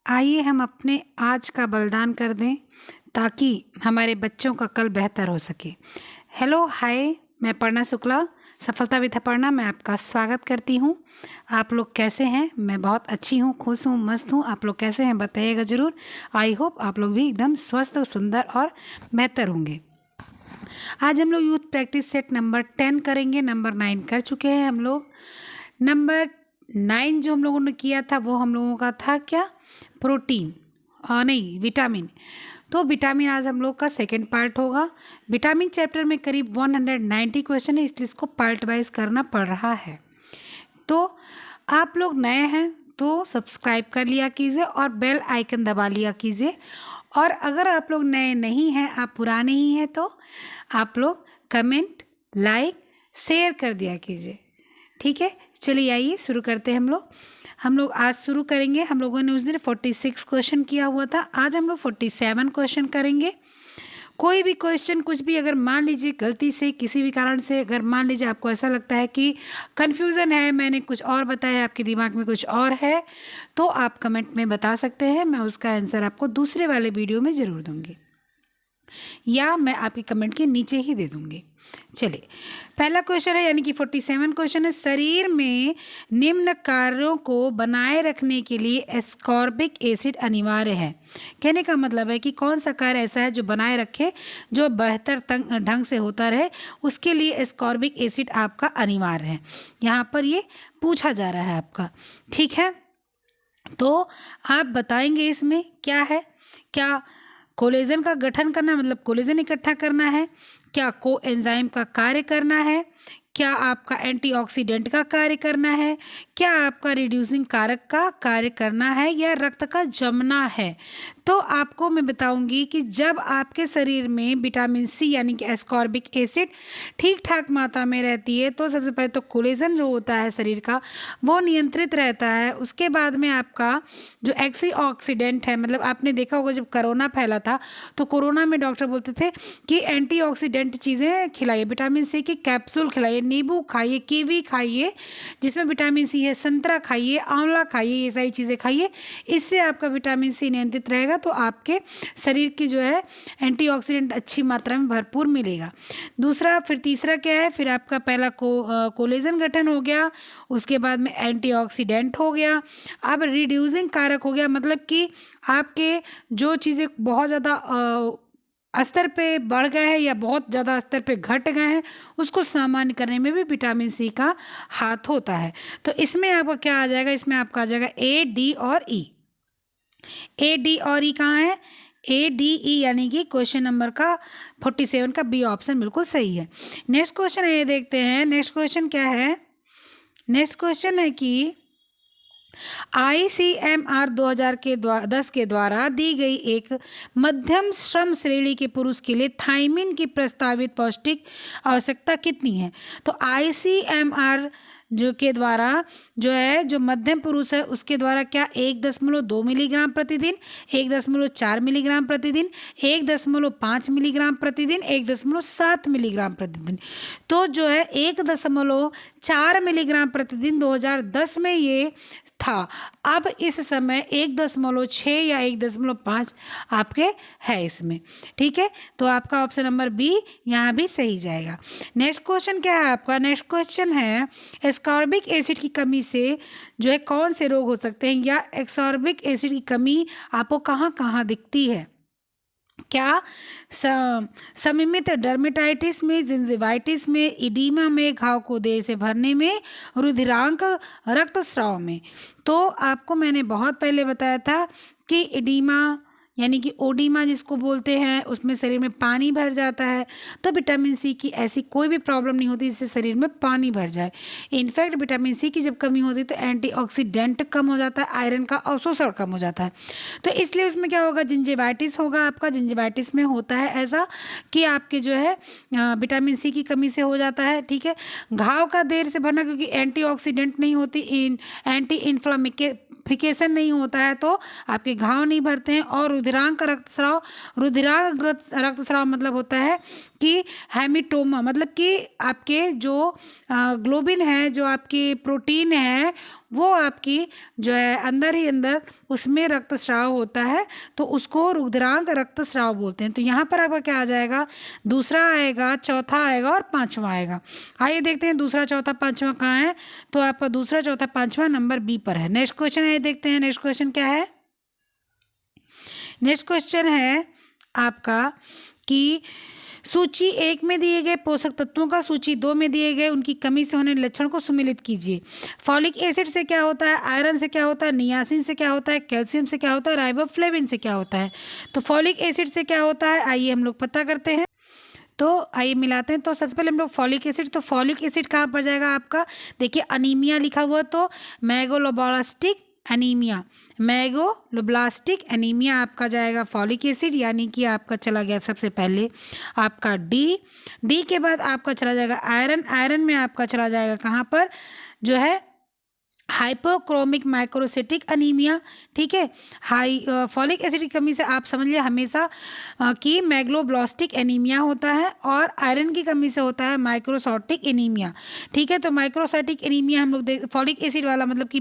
आइए हम अपने आज का बलिदान कर दें ताकि हमारे बच्चों का कल बेहतर हो सके। हेलो हाय, मैं पर्णा शुक्ला, सफलता विद पर्णा में आपका स्वागत करती हूँ। आप लोग कैसे हैं? मैं बहुत अच्छी हूँ, खुश हूँ, मस्त हूँ। आप लोग कैसे हैं बताइएगा ज़रूर। आई होप आप लोग भी एकदम स्वस्थ, सुंदर और बेहतर होंगे। आज हम लोग यूथ प्रैक्टिस सेट नंबर 10 करेंगे। नंबर 9 कर चुके हैं हम लोग। नंबर 9 जो हम लोगों ने किया था वो हम लोगों का था क्या? प्रोटीन नहीं, विटामिन। तो विटामिन आज हम लोग का सेकंड पार्ट होगा। विटामिन चैप्टर में करीब 190 क्वेश्चन है, इसलिए इसको पार्ट वाइज करना पड़ रहा है। तो आप लोग नए हैं तो सब्सक्राइब कर लिया कीजिए और बेल आइकन दबा लिया कीजिए। और अगर आप लोग नए नहीं हैं, आप पुराने ही हैं, तो आप लोग कमेंट, लाइक, शेयर कर दिया कीजिए। ठीक है, चलिए आइए शुरू करते हैं। हम लोग आज शुरू करेंगे। हम लोगों ने उस दिन 46 क्वेश्चन किया हुआ था, आज हम लोग 47 क्वेश्चन करेंगे। कोई भी क्वेश्चन, कुछ भी अगर मान लीजिए गलती से किसी भी कारण से अगर मान लीजिए आपको ऐसा लगता है कि कन्फ्यूज़न है, मैंने कुछ और बताया, आपके दिमाग में कुछ और है, तो आप कमेंट में बता सकते हैं। मैं उसका आंसर आपको दूसरे वाले वीडियो में ज़रूर दूँगी, या मैं आपके कमेंट के नीचे ही दे दूँगी। चलिए, पहला क्वेश्चन है, यानी कि 47 क्वेश्चन है। शरीर में निम्न कार्यों को बनाए रखने के लिए एस्कॉर्बिक एसिड अनिवार्य है। कहने का मतलब है कि कौन सा कार्य ऐसा है जो बनाए रखे, जो बेहतर ढंग से होता रहे, उसके लिए एस्कॉर्बिक एसिड आपका अनिवार्य है। यहाँ पर ये पूछा जा रहा है आपका। ठीक है, तो आप बताएंगे इसमें क्या है। क्या कोलेजन का गठन करना, मतलब कोलेजन इकट्ठा करना है? क्या कोएंजाइम का कार्य करना है? क्या आपका एंटीऑक्सीडेंट का कार्य करना है? क्या आपका रिड्यूसिंग कारक का कार्य करना है, या रक्त का जमना है? तो आपको मैं बताऊंगी कि जब आपके शरीर में विटामिन सी यानी कि एस्कॉर्बिक एसिड ठीक ठाक मात्रा में रहती है, तो सबसे पहले तो कोलेजन जो होता है शरीर का वो नियंत्रित रहता है। उसके बाद में आपका जो एंटीऑक्सीडेंट है, मतलब आपने देखा होगा जब कोरोना फैला था तो कोरोना में डॉक्टर बोलते थे कि एंटीऑक्सीडेंट चीज़ें खिलाइए, विटामिन सी की कैप्सूल खिलाइए, नींबू खाइए, कीवी खाइए जिसमें विटामिन सी है, संतरा खाइए, आंवला खाइए, ये सारी चीज़ें खाइए। इससे आपका विटामिन सी नियंत्रित रहेगा, तो आपके शरीर की जो है एंटीऑक्सीडेंट अच्छी मात्रा में भरपूर मिलेगा। दूसरा, फिर तीसरा क्या है? फिर आपका पहला कोलेजन गठन हो गया, उसके बाद में एंटीऑक्सीडेंट हो गया, अब रिड्यूसिंग कारक हो गया, मतलब कि आपके जो चीज़ें बहुत ज़्यादा स्तर पे बढ़ गए हैं या बहुत ज़्यादा स्तर पे घट गए हैं, उसको सामान्य करने में भी विटामिन सी का हाथ होता है। तो इसमें आपका क्या आ जाएगा? इसमें आपका आ जाएगा ए, डी और ई। ए, डी और ई कहाँ है? ए, डी, ई, यानी कि क्वेश्चन नंबर का 47 का बी ऑप्शन बिल्कुल सही है। नेक्स्ट क्वेश्चन है, ये देखते हैं। नेक्स्ट क्वेश्चन क्या है? नेक्स्ट क्वेश्चन है कि ICMR 2010 के द्वारा दी गई एक मध्यम श्रम श्रेणी के पुरुष के लिए थायमिन की प्रस्तावित पौष्टिक आवश्यकता कितनी है? तो ICMR जो के द्वारा जो है, जो मध्यम पुरुष है उसके द्वारा क्या 1.2 मिलीग्राम प्रतिदिन, 1.4 मिलीग्राम प्रतिदिन, 1.5 मिलीग्राम प्रतिदिन, 1.7 मिलीग्राम प्रतिदिन। तो जो है 1.4 मिलीग्राम प्रतिदिन 2010 में ये था। अब इस समय 1.6 या 1.5 आपके है इसमें। ठीक है, तो आपका ऑप्शन नंबर बी यहाँ भी सही जाएगा। नेक्स्ट क्वेश्चन क्या है आपका? नेक्स्ट क्वेश्चन है, एस्कॉर्बिक एसिड की कमी से जो है कौन से रोग हो सकते हैं, या एस्कॉर्बिक एसिड की कमी आपको कहाँ कहाँ दिखती है? क्या समिमित डर्मेटाइटिस में, जिंजिवाइटिस में, इडीमा में, घाव को देर से भरने में, रुधिरांक रक्तस्राव में? तो आपको मैंने बहुत पहले बताया था कि इडीमा यानी कि ओडीमा जिसको बोलते हैं, उसमें शरीर में पानी भर जाता है। तो विटामिन सी की ऐसी कोई भी प्रॉब्लम नहीं होती जिससे शरीर में पानी भर जाए। इनफैक्ट विटामिन सी की जब कमी होती है तो एंटीऑक्सीडेंट कम हो जाता है, आयरन का अवशोषण कम हो जाता है। तो इसलिए उसमें क्या होगा? जिंजिवाइटिस होगा आपका। जिंजिवाइटिस में होता है ऐसा कि आपके जो है विटामिन सी की कमी से हो जाता है। ठीक है, घाव का देर से भरना, क्योंकि एंटीऑक्सीडेंट नहीं होती, एंटी इन्फ्लामेफिकेशन नहीं होता है, तो आपके घाव नहीं भरते हैं। और रुधिरांक रक्तस्राव, रुधिरांक रक्तस्राव मतलब होता है कि हेमिटोमा, मतलब कि आपके जो ग्लोबिन है, जो आपकी प्रोटीन है, वो आपकी जो है अंदर ही अंदर उसमें रक्तस्राव होता है, तो उसको रुधिरांक रक्तस्राव बोलते हैं। तो यहाँ पर आपका क्या आ जाएगा, दूसरा आएगा, चौथा आएगा और पांचवा आएगा। आइए देखते हैं दूसरा चौथा पांचवा कहाँ है। तो आपका दूसरा चौथा पांचवा नंबर बी पर है। नेक्स्ट क्वेश्चन है, देखते हैं नेक्स्ट क्वेश्चन क्या है। नेक्स्ट क्वेश्चन है आपका कि सूची 1 में दिए गए पोषक तत्वों का सूची 2 में दिए गए उनकी कमी से होने लक्षण को सुमेलित कीजिए। फॉलिक एसिड से क्या होता है, आयरन से क्या होता है, नियासिन से क्या होता है, कैल्शियम से क्या होता है, राइबोफ्लेविन से क्या होता है। तो फॉलिक एसिड से क्या होता है, आइए हम लोग पता करते हैं। तो आइए मिलाते हैं। तो सबसे पहले हम लोग फॉलिक एसिड, तो फॉलिक एसिड कहाँ पर जाएगा आपका, देखिए अनीमिया लिखा हुआ, तो मेगालोब्लास्टिक एनीमिया, मेगालोब्लास्टिक एनीमिया आपका जाएगा फॉलिक एसिड, यानी कि आपका चला गया सबसे पहले आपका डी के बाद आपका चला जाएगा आयरन, आयरन में आपका चला जाएगा कहाँ पर, जो है हाइपोक्रोमिक माइक्रोसिटिक अनीमिया। ठीक है, फॉलिक एसिड की कमी से आप समझ लिया हमेशा कि मेगलोब्लास्टिक एनीमिया होता है, और आयरन की कमी से होता है माइक्रोसाइटिक एनीमिया। ठीक है, तो माइक्रोसाइटिक एनीमिया हम लोग फॉलिक एसिड वाला मतलब कि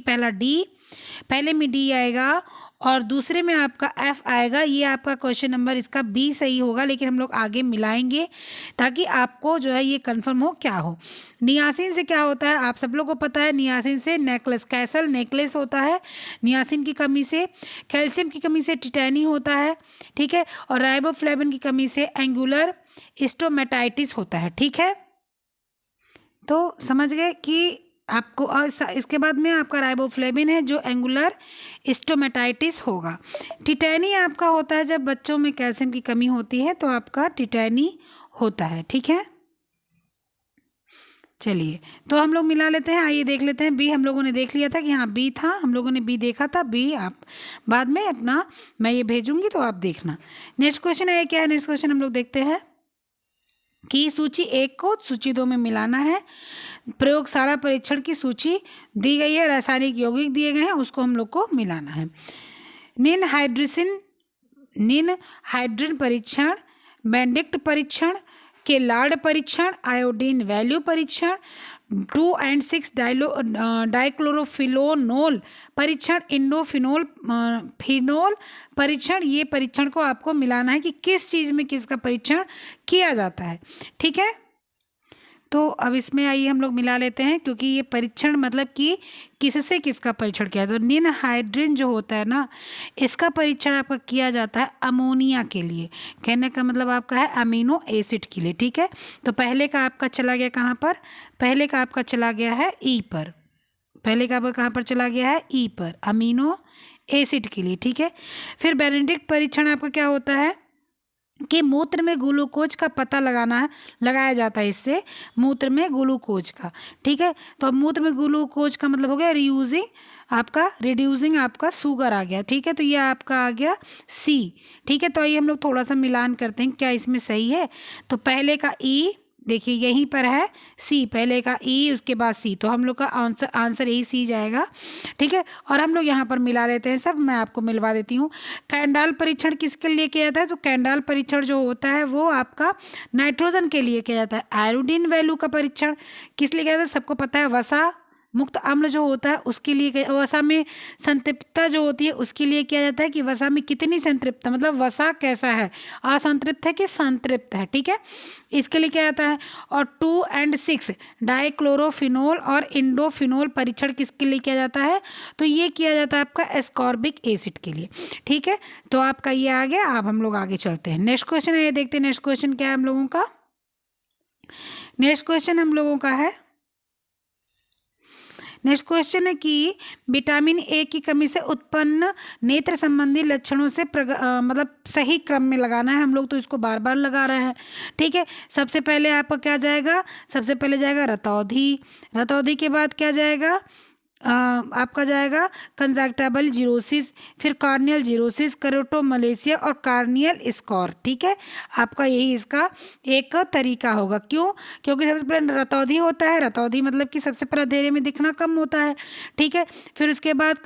पहले में डी आएगा और दूसरे में आपका एफ आएगा। ये आपका क्वेश्चन नंबर इसका बी सही होगा, लेकिन हम लोग आगे मिलाएंगे ताकि आपको जो है ये कंफर्म हो क्या हो। नियासिन से क्या होता है, आप सब लोग को पता है, नियासिन से कैसल नेकलेस होता है नियासिन की कमी से। कैल्शियम की कमी से टिटैनी होता है। ठीक है, और राइबोफ्लेविन की कमी से एंगुलर स्टोमेटाइटिस होता है। ठीक है, तो समझ गए कि आपको, और इसके बाद में आपका राइबोफ्लेविन है जो एंगुलर स्टोमेटाइटिस होगा। टिटैनी आपका होता है जब बच्चों में कैल्शियम की कमी होती है, तो आपका टिटैनी होता है। ठीक है, चलिए तो हम लोग मिला लेते हैं। आइए देख लेते हैं। बी हम लोगों ने देख लिया था कि हाँ बी था, हम लोगों ने बी देखा था। बी आप बाद में अपना मैं ये भेजूंगी तो आप देखना। नेक्स्ट क्वेश्चन है, क्या है नेक्स्ट क्वेश्चन, हम लोग देखते हैं कि सूची 1 को सूची 2 में मिलाना है। प्रयोगशाला परीक्षण की सूची दी गई है, रासायनिक यौगिक दिए गए हैं, उसको हम लोग को मिलाना है। निम्न हाइड्रिन परीक्षण, बेंडिक्ट परीक्षण, केलार्ड परीक्षण, आयोडीन वैल्यू परीक्षण, 2 और 6 डाइक्लोरोफिनोल परीक्षण, फिनोल परीक्षण, ये परीक्षण को आपको मिलाना है कि किस चीज़ में किसका परीक्षण किया जाता है। ठीक है, तो अब इसमें आइए हम लोग मिला लेते हैं, क्योंकि ये परीक्षण मतलब कि किससे किसका परीक्षण किया। तो निम्न हाइड्रिन जो होता है ना, इसका परीक्षण आपका किया जाता है अमोनिया के लिए। कहने का मतलब आपका है अमीनो एसिड के लिए। ठीक है, तो पहले का आपका चला गया कहाँ पर, पहले का आपका चला गया है ई पर, पहले का आपका कहाँ पर चला गया है ई पर, अमीनो एसिड के लिए। ठीक है, फिर बेनेडिक्ट परीक्षण आपका क्या होता है कि मूत्र में ग्लूकोज का पता लगाया जाता है, इससे मूत्र में ग्लूकोज का। ठीक है, तो अब मूत्र में ग्लूकोज का मतलब हो गया रिड्यूसिंग आपका शुगर आ गया। ठीक है, तो ये आपका आ गया सी। ठीक है, तो आइए हम लोग थोड़ा सा मिलान करते हैं क्या इसमें सही है। तो पहले का ई देखिए यहीं पर है सी, पहले का ई उसके बाद सी, तो हम लोग का आंसर यही सी जाएगा। ठीक है, और हम लोग यहाँ पर मिला लेते हैं सब, मैं आपको मिलवा देती हूँ। कैंडाल परीक्षण किसके लिए किया जाता है, तो कैंडाल परीक्षण जो होता है वो आपका नाइट्रोजन के लिए किया जाता है। आयोडीन वैल्यू का परीक्षण किस लिए किया जाता है, सबको पता है, वसा मुक्त अम्ल जो होता है उसके लिए, वसा में संतृप्तता जो होती है उसके लिए किया जाता है कि वसा में कितनी संतृप्तता, मतलब वसा कैसा है, असंतृप्त है कि संतृप्त है। ठीक है, इसके लिए किया जाता है। और 2 और 6 डाइक्लोरोफिनोल और इंडोफिनोल परीक्षण किसके लिए किया जाता है, तो ये किया जाता है आपका एस्कॉर्बिक एसिड के लिए। ठीक है, तो आपका ये आ गया। अब हम लोग आगे चलते हैं। नेक्स्ट क्वेश्चन है, ये देखते हैं नेक्स्ट क्वेश्चन क्या है हम लोगों का। नेक्स्ट क्वेश्चन हम लोगों का है, नेक्स्ट क्वेश्चन है कि विटामिन ए की कमी से उत्पन्न नेत्र संबंधी लक्षणों से मतलब सही क्रम में लगाना है। हम लोग तो इसको बार बार लगा रहे हैं। ठीक है, सबसे पहले आपका क्या जाएगा, सबसे पहले जाएगा रतौंधी, रतौंधी के बाद क्या जाएगा, आपका जाएगा कंजक्टिवल जीरोसिस, फिर कार्नियल जीरोसिस, करोटोमलेशिया और कार्नियल स्कॉर। ठीक है, आपका यही इसका एक तरीका होगा। क्यों, क्योंकि सबसे पहले रतौंधी होता है, रतौंधी मतलब कि सबसे पहले अंधेरे में दिखना कम होता है। ठीक है, फिर उसके बाद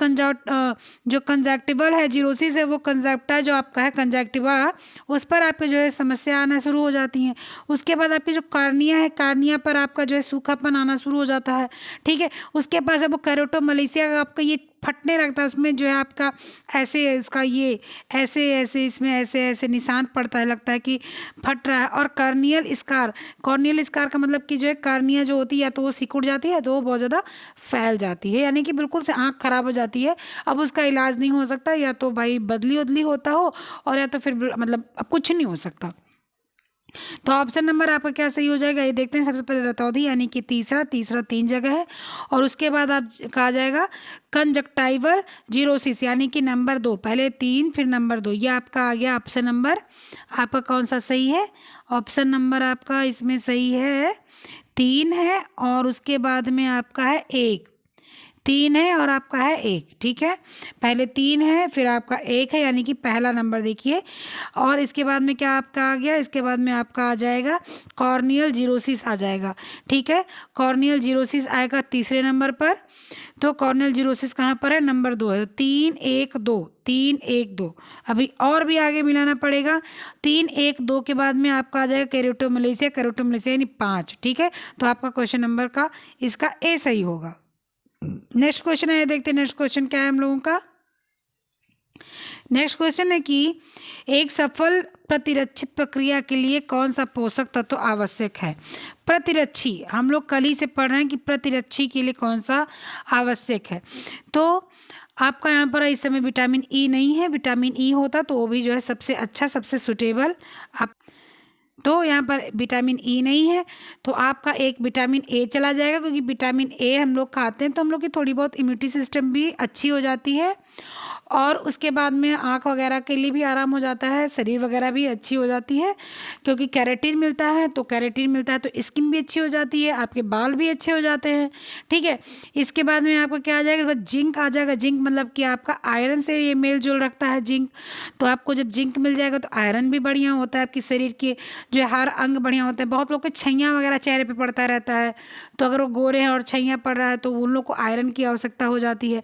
जो कंजक्टिवल है जीरोसिस है, वो कंजक्टा जो आपका है कंजक्टिवा, उस पर आपके जो है समस्या आना शुरू हो जाती हैं। उसके बाद आपकी जो कार्निया है, कार्निया पर आपका जो है सूखापन आना शुरू हो जाता है। ठीक है, उसके बाद अब कैरोटोमलेशिया का आपका ये फटने लगता है, उसमें जो है आपका ऐसे उसका ये ऐसे ऐसे इसमें ऐसे ऐसे निशान पड़ता है, लगता है कि फट रहा है। और कार्नियल स्कार, कॉर्नियल स्कार का मतलब कि जो है कार्निया जो होती है या तो वो सिकुड़ जाती है तो वो बहुत ज़्यादा फैल जाती है, यानी कि बिल्कुल से आँख खराब हो जाती है। अब उसका इलाज नहीं हो सकता, या तो भाई बदली उदली होता हो और या तो फिर मतलब अब कुछ नहीं हो सकता। तो ऑप्शन नंबर आपका क्या सही हो जाएगा, ये देखते हैं। सबसे पहले रतौंधी यानी कि तीसरा, तीसरा 3 जगह है। और उसके बाद आप कहा जाएगा कंजक्टाइवल जीरोसिस यानी कि नंबर 2, पहले 3 फिर नंबर 2, ये आपका आ गया ऑप्शन नंबर। आपका कौन सा सही है? ऑप्शन नंबर आपका इसमें सही है 3 है, और उसके बाद में आपका है 1। 3 है और आपका है 1, ठीक है। पहले 3 है फिर आपका 1 है, यानी कि पहला नंबर देखिए। और इसके बाद में क्या आपका आ गया, इसके बाद में आपका आ जाएगा कॉर्नियल जीरोसिस आ जाएगा, ठीक है। कॉर्नियल जीरोसिस आएगा तीसरे नंबर पर। तो कॉर्नियल जीरोसिस कहाँ पर है? नंबर 2 है। 3 1 2, 3 1 2, अभी और भी आगे मिलाना पड़ेगा। 3 1 2 के बाद में आपका आ जाएगा कैरोटोमलेशिया, कैरोटोमलेशिया यानी 5, ठीक है। तो आपका क्वेश्चन नंबर का इसका ए सही होगा। नेक्स्ट क्वेश्चन है, देखते हैं नेक्स्ट क्वेश्चन क्या है हम लोगों का। नेक्स्ट क्वेश्चन है कि एक सफल प्रतिरक्षित प्रक्रिया के लिए कौन सा पोषक तत्व आवश्यक है? प्रतिरक्षी, हम लोग कल ही से पढ़ रहे हैं कि प्रतिरक्षी के लिए कौन सा आवश्यक है। तो आपका यहाँ पर इस समय विटामिन ई नहीं है, विटामिन ई होता तो वो भी जो है सबसे अच्छा, सबसे सुटेबल आप, तो यहाँ पर विटामिन ई नहीं है तो आपका एक विटामिन ए चला जाएगा, क्योंकि विटामिन ए हम लोग खाते हैं तो हम लोग की थोड़ी बहुत इम्यूनिटी सिस्टम भी अच्छी हो जाती है, और उसके बाद में आँख वगैरह के लिए भी आराम हो जाता है, शरीर वगैरह भी अच्छी हो जाती है, क्योंकि कैरेटीन मिलता है। तो कैरेटीन मिलता है तो स्किन भी अच्छी हो जाती है, आपके बाल भी अच्छे हो जाते हैं, ठीक है। इसके बाद में आपका क्या आ जाएगा, जिंक आ जाएगा। जिंक मतलब कि आपका आयरन से ये मेल जोल रखता है जिंक। तो आपको जब जिंक मिल जाएगा तो आयरन भी बढ़िया होता है, आपके शरीर के जो है हर अंग बढ़िया होते हैं। बहुत लोग के छैया वगैरह चेहरे पे पड़ता रहता है, तो अगर वो गोरे हैं और छैया पड़ रहा है तो उन लोग को आयरन की आवश्यकता हो जाती है।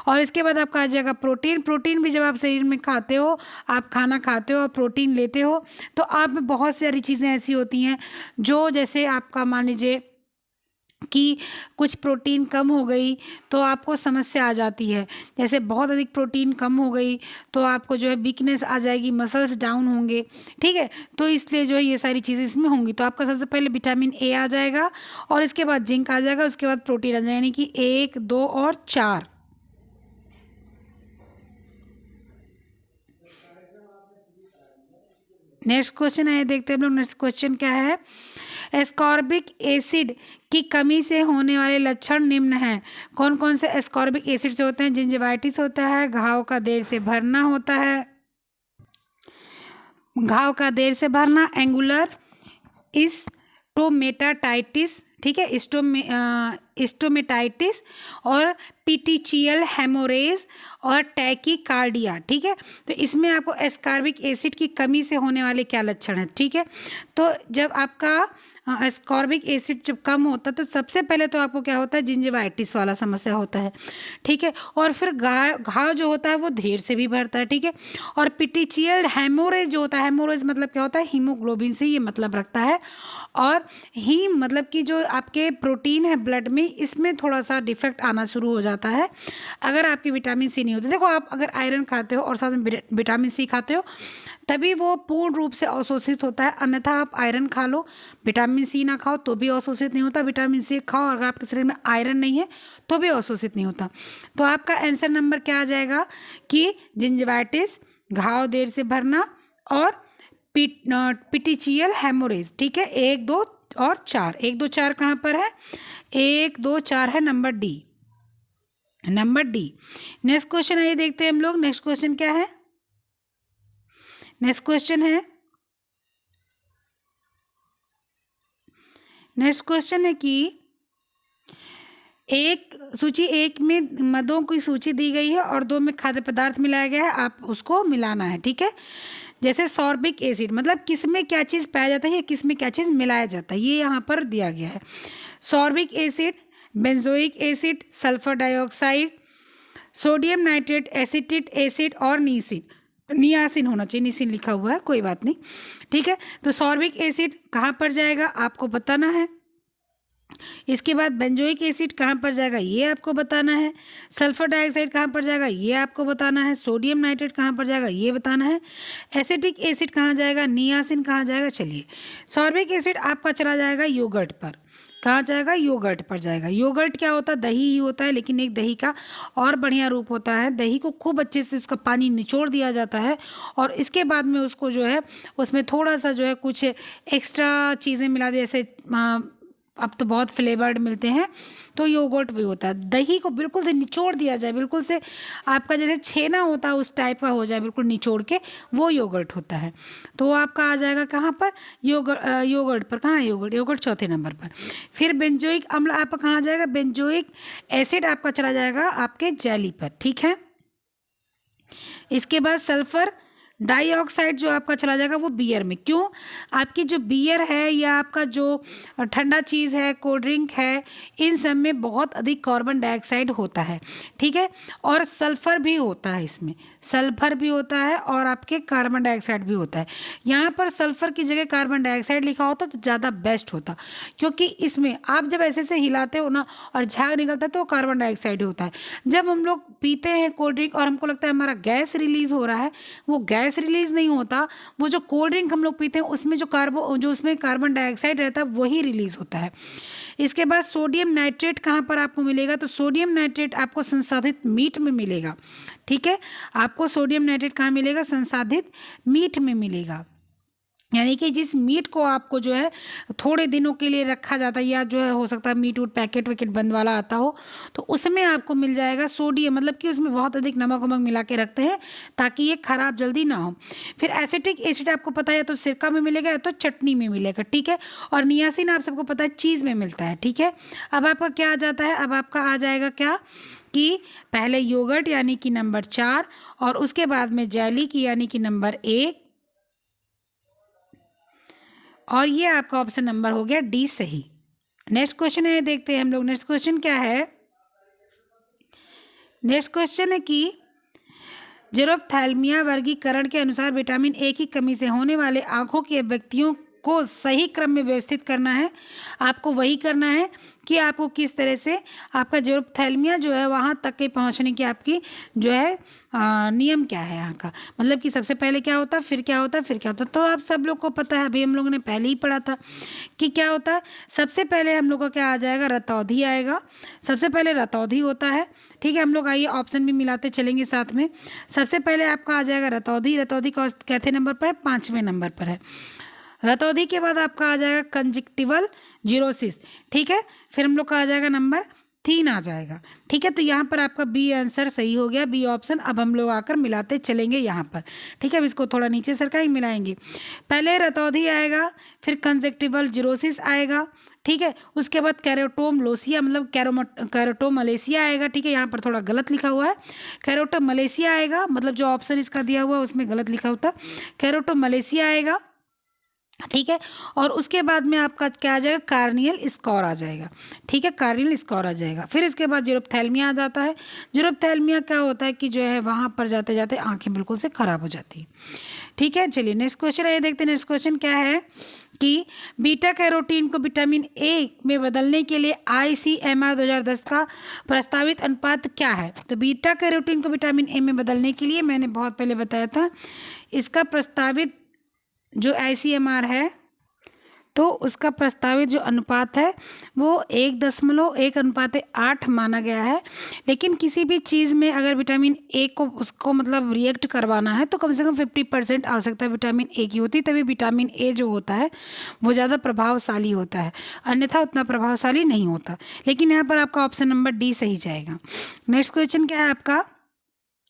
और इसके बाद आपका आ जाएगा प्रोटीन। प्रोटीन भी जब आप शरीर में खाते हो, आप खाना खाते हो और प्रोटीन लेते हो, तो आप में बहुत सारी चीज़ें ऐसी होती हैं जो, जैसे आपका मान लीजिए कि कुछ प्रोटीन कम हो गई तो आपको समस्या आ जाती है। जैसे बहुत अधिक प्रोटीन कम हो गई तो आपको जो है वीकनेस आ जाएगी, मसल्स डाउन होंगे, ठीक है। तो इसलिए जो है ये सारी चीज़ें इसमें होंगी। तो आपका सबसे पहले विटामिन ए आ जाएगा, और इसके बाद जिंक आ जाएगा, उसके बाद प्रोटीन आ जाएगा, यानी कि 1 2 और 4। नेक्स्ट क्वेश्चन है, देखते हैं हम लोग नेक्स्ट क्वेश्चन क्या है। एस्कॉर्बिक एसिड की कमी से होने वाले लक्षण निम्न हैं। कौन कौन से एस्कॉर्बिक एसिड से होते हैं? जिंजिवाइटिस होता है, घाव का देर से भरना होता है, घाव का देर से भरना, एंगुलर स्टोमेटाटाइटिस, ठीक है, स्टोमेटाइटिस, और पीटिचियल हेमोरेज, और टैकीकार्डिया, ठीक है। तो इसमें आपको एस्कॉर्बिक एसिड की कमी से होने वाले क्या लक्षण हैं, ठीक है। तो जब आपका एस्कॉर्बिक एसिड जब कम होता है तो सबसे पहले तो आपको क्या होता है, जिंजिवाइटिस वाला समस्या होता है, ठीक है। और फिर घाव जो होता है वो देर से भी भरता है, ठीक है। और पिटिचियल हेमोरेज जो होता है, हेमोरेज मतलब क्या होता है, हीमोग्लोबिन से ये मतलब रखता है। और हीम मतलब कि जो आपके प्रोटीन है ब्लड में, इसमें थोड़ा सा डिफेक्ट आना शुरू हो जाता है अगर आपकी विटामिन सी नहीं होती। देखो, आप अगर आयरन खाते हो और साथ में विटामिन सी खाते हो तभी वो पूर्ण रूप से अवशोषित होता है, अन्यथा आप आयरन खा लो, विटामिन सी ना खाओ तो भी अवशोषित नहीं होता। विटामिन सी खाओ, अगर आपके शरीर में आयरन नहीं है तो भी अवशोषित नहीं होता। तो आपका आंसर नंबर क्या आ जाएगा कि जिंजिवाइटिस, घाव देर से भरना, और पिटिचियल हेमोरेज, ठीक है। 1 2 और 4, 1 2 4 कहाँ पर है? 1 2 4 है number D, number D. Next question है, ये देखते हैं हम लोग। नेक्स्ट क्वेश्चन क्या है? नेक्स्ट क्वेश्चन है, नेक्स्ट क्वेश्चन है कि एक सूची 1 में मदों की सूची दी गई है और 2 में खाद्य पदार्थ मिलाया गया है, आप उसको मिलाना है, ठीक है। जैसे सॉर्बिक एसिड मतलब किस में क्या चीज़ पाया जाता है या किस में क्या चीज़ मिलाया जाता है, ये यहाँ पर दिया गया है। Sorbic acid, benzoic acid, sulphur dioxide, sodium nitrate, acetic acid, और नियासिन होना चाहिए, निसिन लिखा हुआ है, कोई बात नहीं, ठीक है। तो सॉर्बिक एसिड कहाँ पर जाएगा आपको बताना है। इसके बाद बेंजोइक एसिड कहाँ पर जाएगा ये आपको बताना है, सल्फर डाइऑक्साइड कहाँ पर जाएगा ये आपको बताना है, सोडियम नाइट्रेट कहाँ पर जाएगा ये बताना है, एसिटिक एसिड कहाँ जाएगा, नियासिन कहाँ जाएगा। चलिए, सॉर्बिक एसिड आपका चला जाएगा योगर्ट पर। कहाँ जाएगा? योगर्ट पर जाएगा। योगर्ट क्या होता है? दही ही होता है, लेकिन एक दही का और बढ़िया रूप होता है। दही को खूब अच्छे से उसका पानी निचोड़ दिया जाता है और इसके बाद में उसको जो है उसमें थोड़ा सा जो है कुछ एक्स्ट्रा चीज़ें मिला दे, जैसे अब तो बहुत फ्लेवर्ड मिलते हैं, तो योगर्ट भी होता है। दही को बिल्कुल से निचोड़ दिया जाए, बिल्कुल से आपका जैसे छेना होता है उस टाइप का हो जाए, बिल्कुल निचोड़ के, वो योगर्ट होता है। तो वो आपका आ जाएगा कहाँ पर? योगर्ट पर। कहाँ है योगर्ट? योगर्ट चौथे नंबर पर। फिर बेंजोइक अम्ल आपका कहाँ जाएगा? बेंजोइक एसिड आपका चला जाएगा आपके जेली पर। ठीक है, इसके बाद सल्फर डाइऑक्साइड जो आपका चला जाएगा वो बियर में। क्यों? आपकी जो बियर है या आपका जो ठंडा चीज़ है, कोल्ड ड्रिंक है, इन सब में बहुत अधिक कार्बन डाइऑक्साइड होता है। ठीक है, और सल्फर भी होता है, इसमें सल्फर भी होता है और आपके कार्बन डाइऑक्साइड भी होता है। यहाँ पर सल्फर की जगह कार्बन डाइऑक्साइड लिखा होता तो ज़्यादा बेस्ट होता, क्योंकि इसमें आप जब ऐसे से हिलाते हो ना और झाग निकलता है तो कार्बन डाइऑक्साइड होता है। जब हम लोग पीते हैं कोल्ड ड्रिंक और हमको लगता है हमारा गैस रिलीज हो रहा है, वो गैस रिलीज नहीं होता, वो जो कोल्ड ड्रिंक हम लोग पीते हैं उसमें जो उसमें कार्बन डाइऑक्साइड रहता है वही रिलीज होता है। इसके बाद सोडियम नाइट्रेट कहाँ पर आपको मिलेगा? तो सोडियम नाइट्रेट आपको संसाधित मीट में मिलेगा। ठीक है, आपको सोडियम नाइट्रेट कहाँ मिलेगा? संसाधित मीट में मिलेगा। यानी कि जिस मीट को आपको जो है थोड़े दिनों के लिए रखा जाता है, या जो है हो सकता है मीट वूट पैकेट वैकेट बंद वाला आता हो, तो उसमें आपको मिल जाएगा सोडियम, मतलब कि उसमें बहुत अधिक नमक वमक मिला के रखते हैं ताकि ये खराब जल्दी ना हो। फिर एसिटिक एसिड आपको पता है तो सिरका में मिलेगा या तो चटनी में मिलेगा। ठीक है, और नियासिन आप सबको पता है चीज़ में मिलता है। ठीक है, अब आपका क्या आ जाता है? अब आपका आ जाएगा क्या कि पहले योगर्ट यानी कि नंबर 4, और उसके बाद में जेली की यानी कि नंबर 1, और ये आपका ऑप्शन नंबर हो गया डी सही। नेक्स्ट क्वेश्चन है, देखते हैं हम लोग। नेक्स्ट क्वेश्चन क्या है? नेक्स्ट क्वेश्चन है कि जेरोप्थैल्मिया वर्गीकरण के अनुसार विटामिन ए की कमी से होने वाले आंखों के व्यक्तियों को सही क्रम में व्यवस्थित करना है। आपको वही करना है कि आपको किस तरह से आपका जेरोप्थैल्मिया जो है वहाँ तक के पहुँचने की आपकी जो है नियम क्या है यहाँ का, मतलब कि सबसे पहले क्या होता है, फिर क्या होता है, फिर क्या होता है। तो आप सब लोग को पता है, अभी हम लोगों ने पहले ही पढ़ा था कि क्या होता है। सबसे पहले हम लोग का क्या आ जाएगा? रतौंधी आएगा। सबसे पहले रतौंधी होता है। ठीक है, हम लोग आइए ऑप्शन भी मिलाते चलेंगे साथ में। सबसे पहले आपका आ जाएगा रतौंधी। रतौंधी कैथे नंबर पर है? 5वें नंबर पर है। रतौंधी के बाद आपका आ जाएगा कंजक्टिवल जीरोसिस। ठीक है, फिर हम लोग का आ जाएगा नंबर 3 आ जाएगा। ठीक है, तो यहाँ पर आपका बी आंसर सही हो गया, बी ऑप्शन। अब हम लोग आकर मिलाते चलेंगे यहाँ पर। ठीक है, अब इसको थोड़ा नीचे सरका ही मिलाएंगे। पहले रतौंधी आएगा, फिर कंजक्टिवल जीरोसिस आएगा। ठीक है, उसके बाद कैरोटोमलेसिया मतलब कैरोटोमलेसिया आएगा। ठीक है, यहाँ पर थोड़ा गलत लिखा हुआ है, कैरोटोमलेसिया आएगा, मतलब जो ऑप्शन इसका दिया हुआ है उसमें गलत लिखा होता, कैरोटोमलेसिया आएगा। ठीक है, और उसके बाद में आपका क्या आ जाएगा? कार्नियल स्कोर आ जाएगा। ठीक है, कार्नियल स्कोर आ जाएगा। फिर इसके बाद जेरोप्थैल्मिया आ जाता है। जेरोप्थैल्मिया क्या होता है कि जो है वहाँ पर जाते जाते आंखें बिल्कुल से ख़राब हो जाती हैं। ठीक है, चलिए नेक्स्ट क्वेश्चन है, देखते हैं। नेक्स्ट क्वेश्चन क्या है कि बीटा कैरोटीन को विटामिन ए में बदलने के लिए ICMR 2010 का प्रस्तावित अनुपात क्या है? तो बीटा कैरोटीन को विटामिन ए में बदलने के लिए मैंने बहुत पहले बताया था, इसका प्रस्तावित जो ICMR है तो उसका प्रस्तावित जो अनुपात है वो 1.1:8 माना गया है। लेकिन किसी भी चीज़ में अगर विटामिन ए को उसको मतलब रिएक्ट करवाना है तो कम से कम 50% आवश्यकता विटामिन ए की होती है, तभी विटामिन ए जो होता है वो ज़्यादा प्रभावशाली होता है, अन्यथा उतना प्रभावशाली नहीं होता। लेकिन यहाँ पर आपका ऑप्शन नंबर डी सही जाएगा। नेक्स्ट क्वेश्चन क्या है आपका?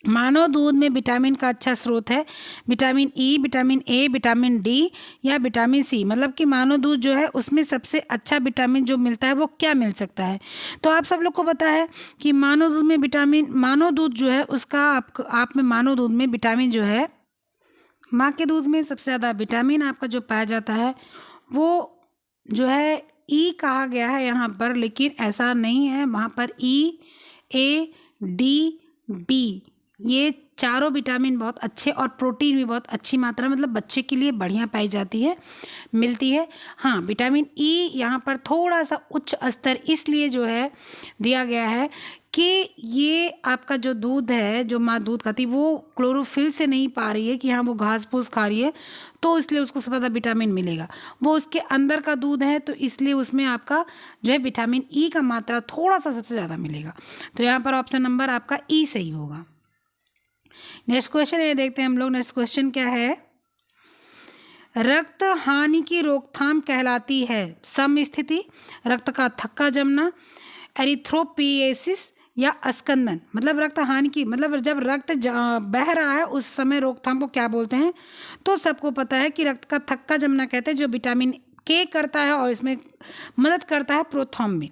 मानव दूध में विटामिन का अच्छा स्रोत है vitamin E, vitamin A, vitamin D या विटामिन सी। मतलब कि मानव दूध जो है उसमें सबसे अच्छा विटामिन जो मिलता है वो क्या मिल सकता है? तो आप सब लोग को पता है कि मानव दूध जो है उसका आप में मानव दूध में विटामिन जो है, माँ के दूध में सबसे ज़्यादा विटामिन आपका जो पाया जाता है वो जो है ई कहा गया है यहाँ पर, लेकिन ऐसा नहीं है। वहाँ पर ई, ए, डी, बी ये चारों विटामिन बहुत अच्छे और प्रोटीन भी बहुत अच्छी मात्रा मतलब बच्चे के लिए बढ़िया पाई जाती है, मिलती है। हाँ, विटामिन ई यहाँ पर थोड़ा सा उच्च स्तर इसलिए जो है दिया गया है कि ये आपका जो दूध है, जो माँ दूध खाती वो क्लोरोफिल से नहीं पा रही है कि हाँ वो घास फूस खा रही है तो इसलिए उसको सबसे ज़्यादा विटामिन मिलेगा। वो उसके अंदर का दूध है तो इसलिए उसमें आपका जो है विटामिन ई का मात्रा थोड़ा सा सबसे ज़्यादा मिलेगा। तो यहाँ पर ऑप्शन नंबर आपका ई सही होगा। नेक्स्ट क्वेश्चन ये देखते हैं हम लोग। नेक्स्ट क्वेश्चन क्या है? रक्त हानि की रोकथाम कहलाती है समस्थिति, रक्त का थक्का जमना, एरिथ्रोपिएसिस या अस्कंदन। मतलब रक्त हानि की मतलब जब रक्त बह रहा है उस समय रोकथाम को क्या बोलते हैं? तो सबको पता है कि रक्त का थक्का जमना कहते हैं, जो विटामिन के करता है और इसमें मदद करता है प्रोथ्रोम्बिन।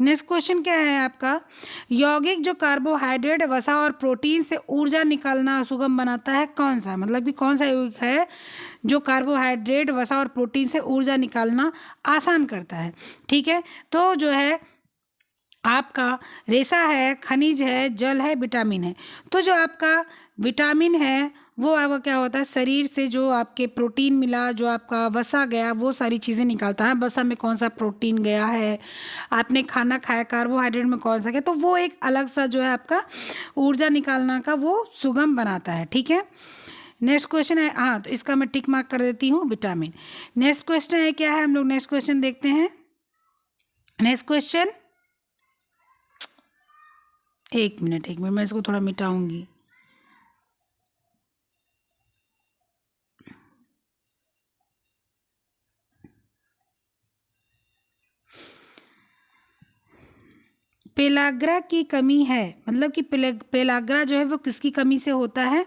नेक्स्ट क्वेश्चन क्या है आपका? यौगिक जो कार्बोहाइड्रेट, वसा और प्रोटीन से ऊर्जा निकालना सुगम बनाता है कौन सा? मतलब कि कौन सा यौगिक है जो कार्बोहाइड्रेट, वसा और प्रोटीन से ऊर्जा निकालना आसान करता है? ठीक है, तो जो है आपका रेशा है, खनिज है, जल है, विटामिन है। तो जो आपका विटामिन है वो आपका क्या होता है, शरीर से जो आपके प्रोटीन मिला, जो आपका वसा गया, वो सारी चीज़ें निकालता है। वसा में कौन सा प्रोटीन गया है, आपने खाना खाया कार्बोहाइड्रेट में कौन सा गया, तो वो एक अलग सा जो है आपका ऊर्जा निकालना का वो सुगम बनाता है। ठीक है, नेक्स्ट क्वेश्चन है, हाँ तो इसका मैं टिक मार्क कर देती हूँ विटामिन। नेक्स्ट क्वेश्चन है क्या है, हम लोग नेक्स्ट क्वेश्चन देखते हैं। नेक्स्ट क्वेश्चन, एक मिनट मैं इसको थोड़ा मिटाऊंगी। पेलाग्रा की कमी है, मतलब कि पेलाग्रा जो है वो किसकी कमी से होता है?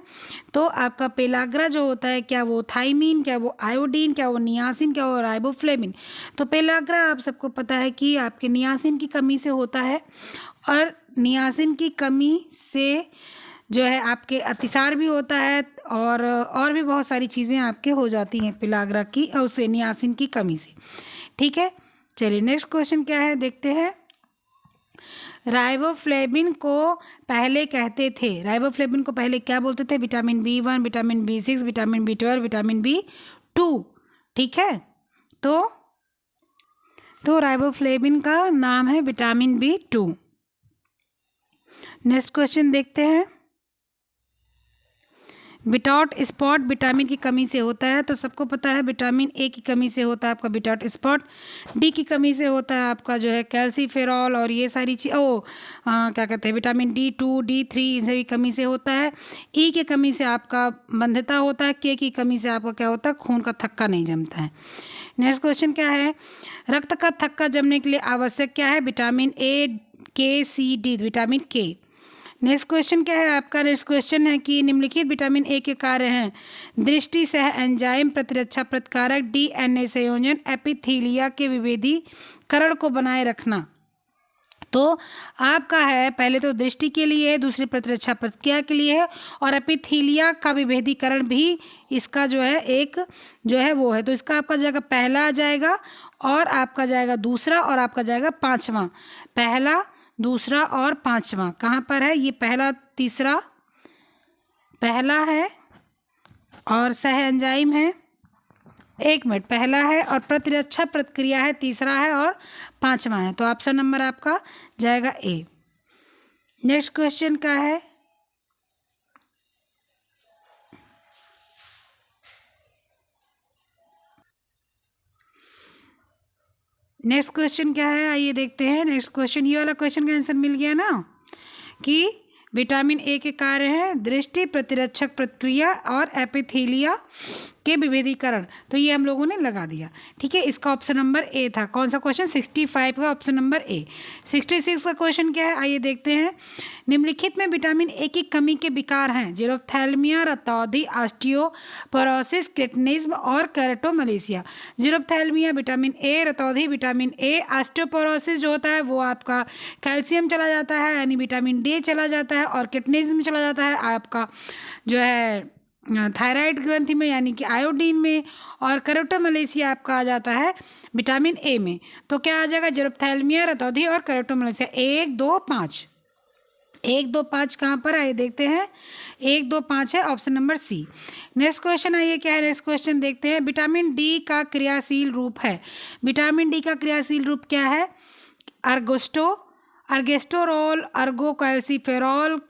तो आपका पेलाग्रा जो होता है, क्या वो थाइमीन, क्या वो आयोडीन, क्या वो नियासिन, क्या वो राइबोफ्लेविन? तो पेलाग्रा आप सबको पता है कि आपके नियासिन की कमी से होता है, और नियासिन की कमी से जो है आपके अतिसार भी होता है और भी बहुत सारी चीज़ें आपके हो जाती हैं पेलाग्रा की और उससे नियासिन की कमी से। ठीक है, चलिए नेक्स्ट क्वेश्चन क्या है देखते हैं। राइबोफ्लेविन को पहले कहते थे, राइबोफ्लेविन को पहले क्या बोलते थे? Vitamin B1, vitamin B6, vitamin B12, vitamin B2। ठीक है, तो राइबोफ्लेविन का नाम है विटामिन B2। नेक्स्ट क्वेश्चन देखते हैं। विटाउट स्पॉट विटामिन की कमी से होता है, तो सबको पता है विटामिन ए की कमी से होता है आपका विटाउट स्पॉट, डी की कमी से होता है आपका जो है कैल्सीफेरॉल और ये सारी चीज़ क्या कहते हैं विटामिन D2, D3 इनसे भी कमी से होता है। ई की कमी से आपका बंधता होता है, के की कमी से आपका क्या होता है खून का थक्का नहीं जमता है। नेक्स्ट क्वेश्चन क्या है? रक्त का थक्का जमने के लिए आवश्यक क्या है? विटामिन ए, के, सी, डी, विटामिन के। नेक्स्ट क्वेश्चन क्या है आपका? नेक्स्ट क्वेश्चन है कि निम्नलिखित विटामिन ए के कार्य हैं। दृष्टि सह एंजाइम, प्रतिरक्षा प्रतिकारक, DNA संयोजन, एपिथीलिया के विभेदीकरण को बनाए रखना। तो आपका है पहले तो दृष्टि के लिए है, दूसरी प्रतिरक्षा प्रतिक्रिया के लिए है, और एपिथीलिया का विभेदीकरण भी इसका जो है एक जो है वो है। तो इसका आपका जाएगा पहला आ जाएगा, और आपका जाएगा दूसरा, और आपका जाएगा पाँचवा। पहला, दूसरा और पाँचवा कहाँ पर है? ये पहला तीसरा, पहला है और सह एंजाइम है, एक मिनट, पहला है और प्रतिरक्षा प्रतिक्रिया है, तीसरा है और पाँचवा है। तो ऑप्शन नंबर आपका जाएगा ए। नेक्स्ट क्वेश्चन क्या है? नेक्स्ट क्वेश्चन क्या है आइए देखते हैं। नेक्स्ट क्वेश्चन, ये वाला क्वेश्चन का आंसर मिल गया ना कि विटामिन ए के कार्य हैं दृष्टि, प्रतिरक्षक प्रतिक्रिया और एपिथेलिया के विभेदीकरण। तो ये हम लोगों ने लगा दिया। ठीक है, इसका ऑप्शन नंबर ए था। कौन सा क्वेश्चन? 65 का ऑप्शन नंबर ए। 66 का क्वेश्चन क्या है आइए देखते हैं। निम्नलिखित में विटामिन ए की कमी के विकार हैं। जीरोफ्थैल्मिया, रतौंधी, ऑस्टियोपोरोसिस, क्रेटिनिज्म और केराटोमलेशिया। जीरोफ्थैल्मिया विटामिन ए, रतौंधी विटामिन ए, ऑस्टियोपोरोसिस जो होता है वो आपका कैल्शियम चला जाता है यानी विटामिन डी चला जाता है, और क्रेटिनिज्म चला जाता है आपका जो है थायराइड ग्रंथि में यानी कि आयोडीन में, और केराटोमलेशिया आपका आ जाता है विटामिन ए में। तो क्या आ जाएगा? जीरोफ्थैल्मिया, रतौंधी और केराटोमलेशिया। 1, 2, 5। 1 2 5 कहाँ पर आइए देखते हैं। 1 2 5 है option number C. Next question आइए क्या है, नेक्स्ट क्वेश्चन देखते हैं। विटामिन डी का क्रियाशील रूप है, विटामिन डी का क्रियाशील रूप क्या है? अर्गेस्टोरोल, अर्गोकैल्सिफेरॉल,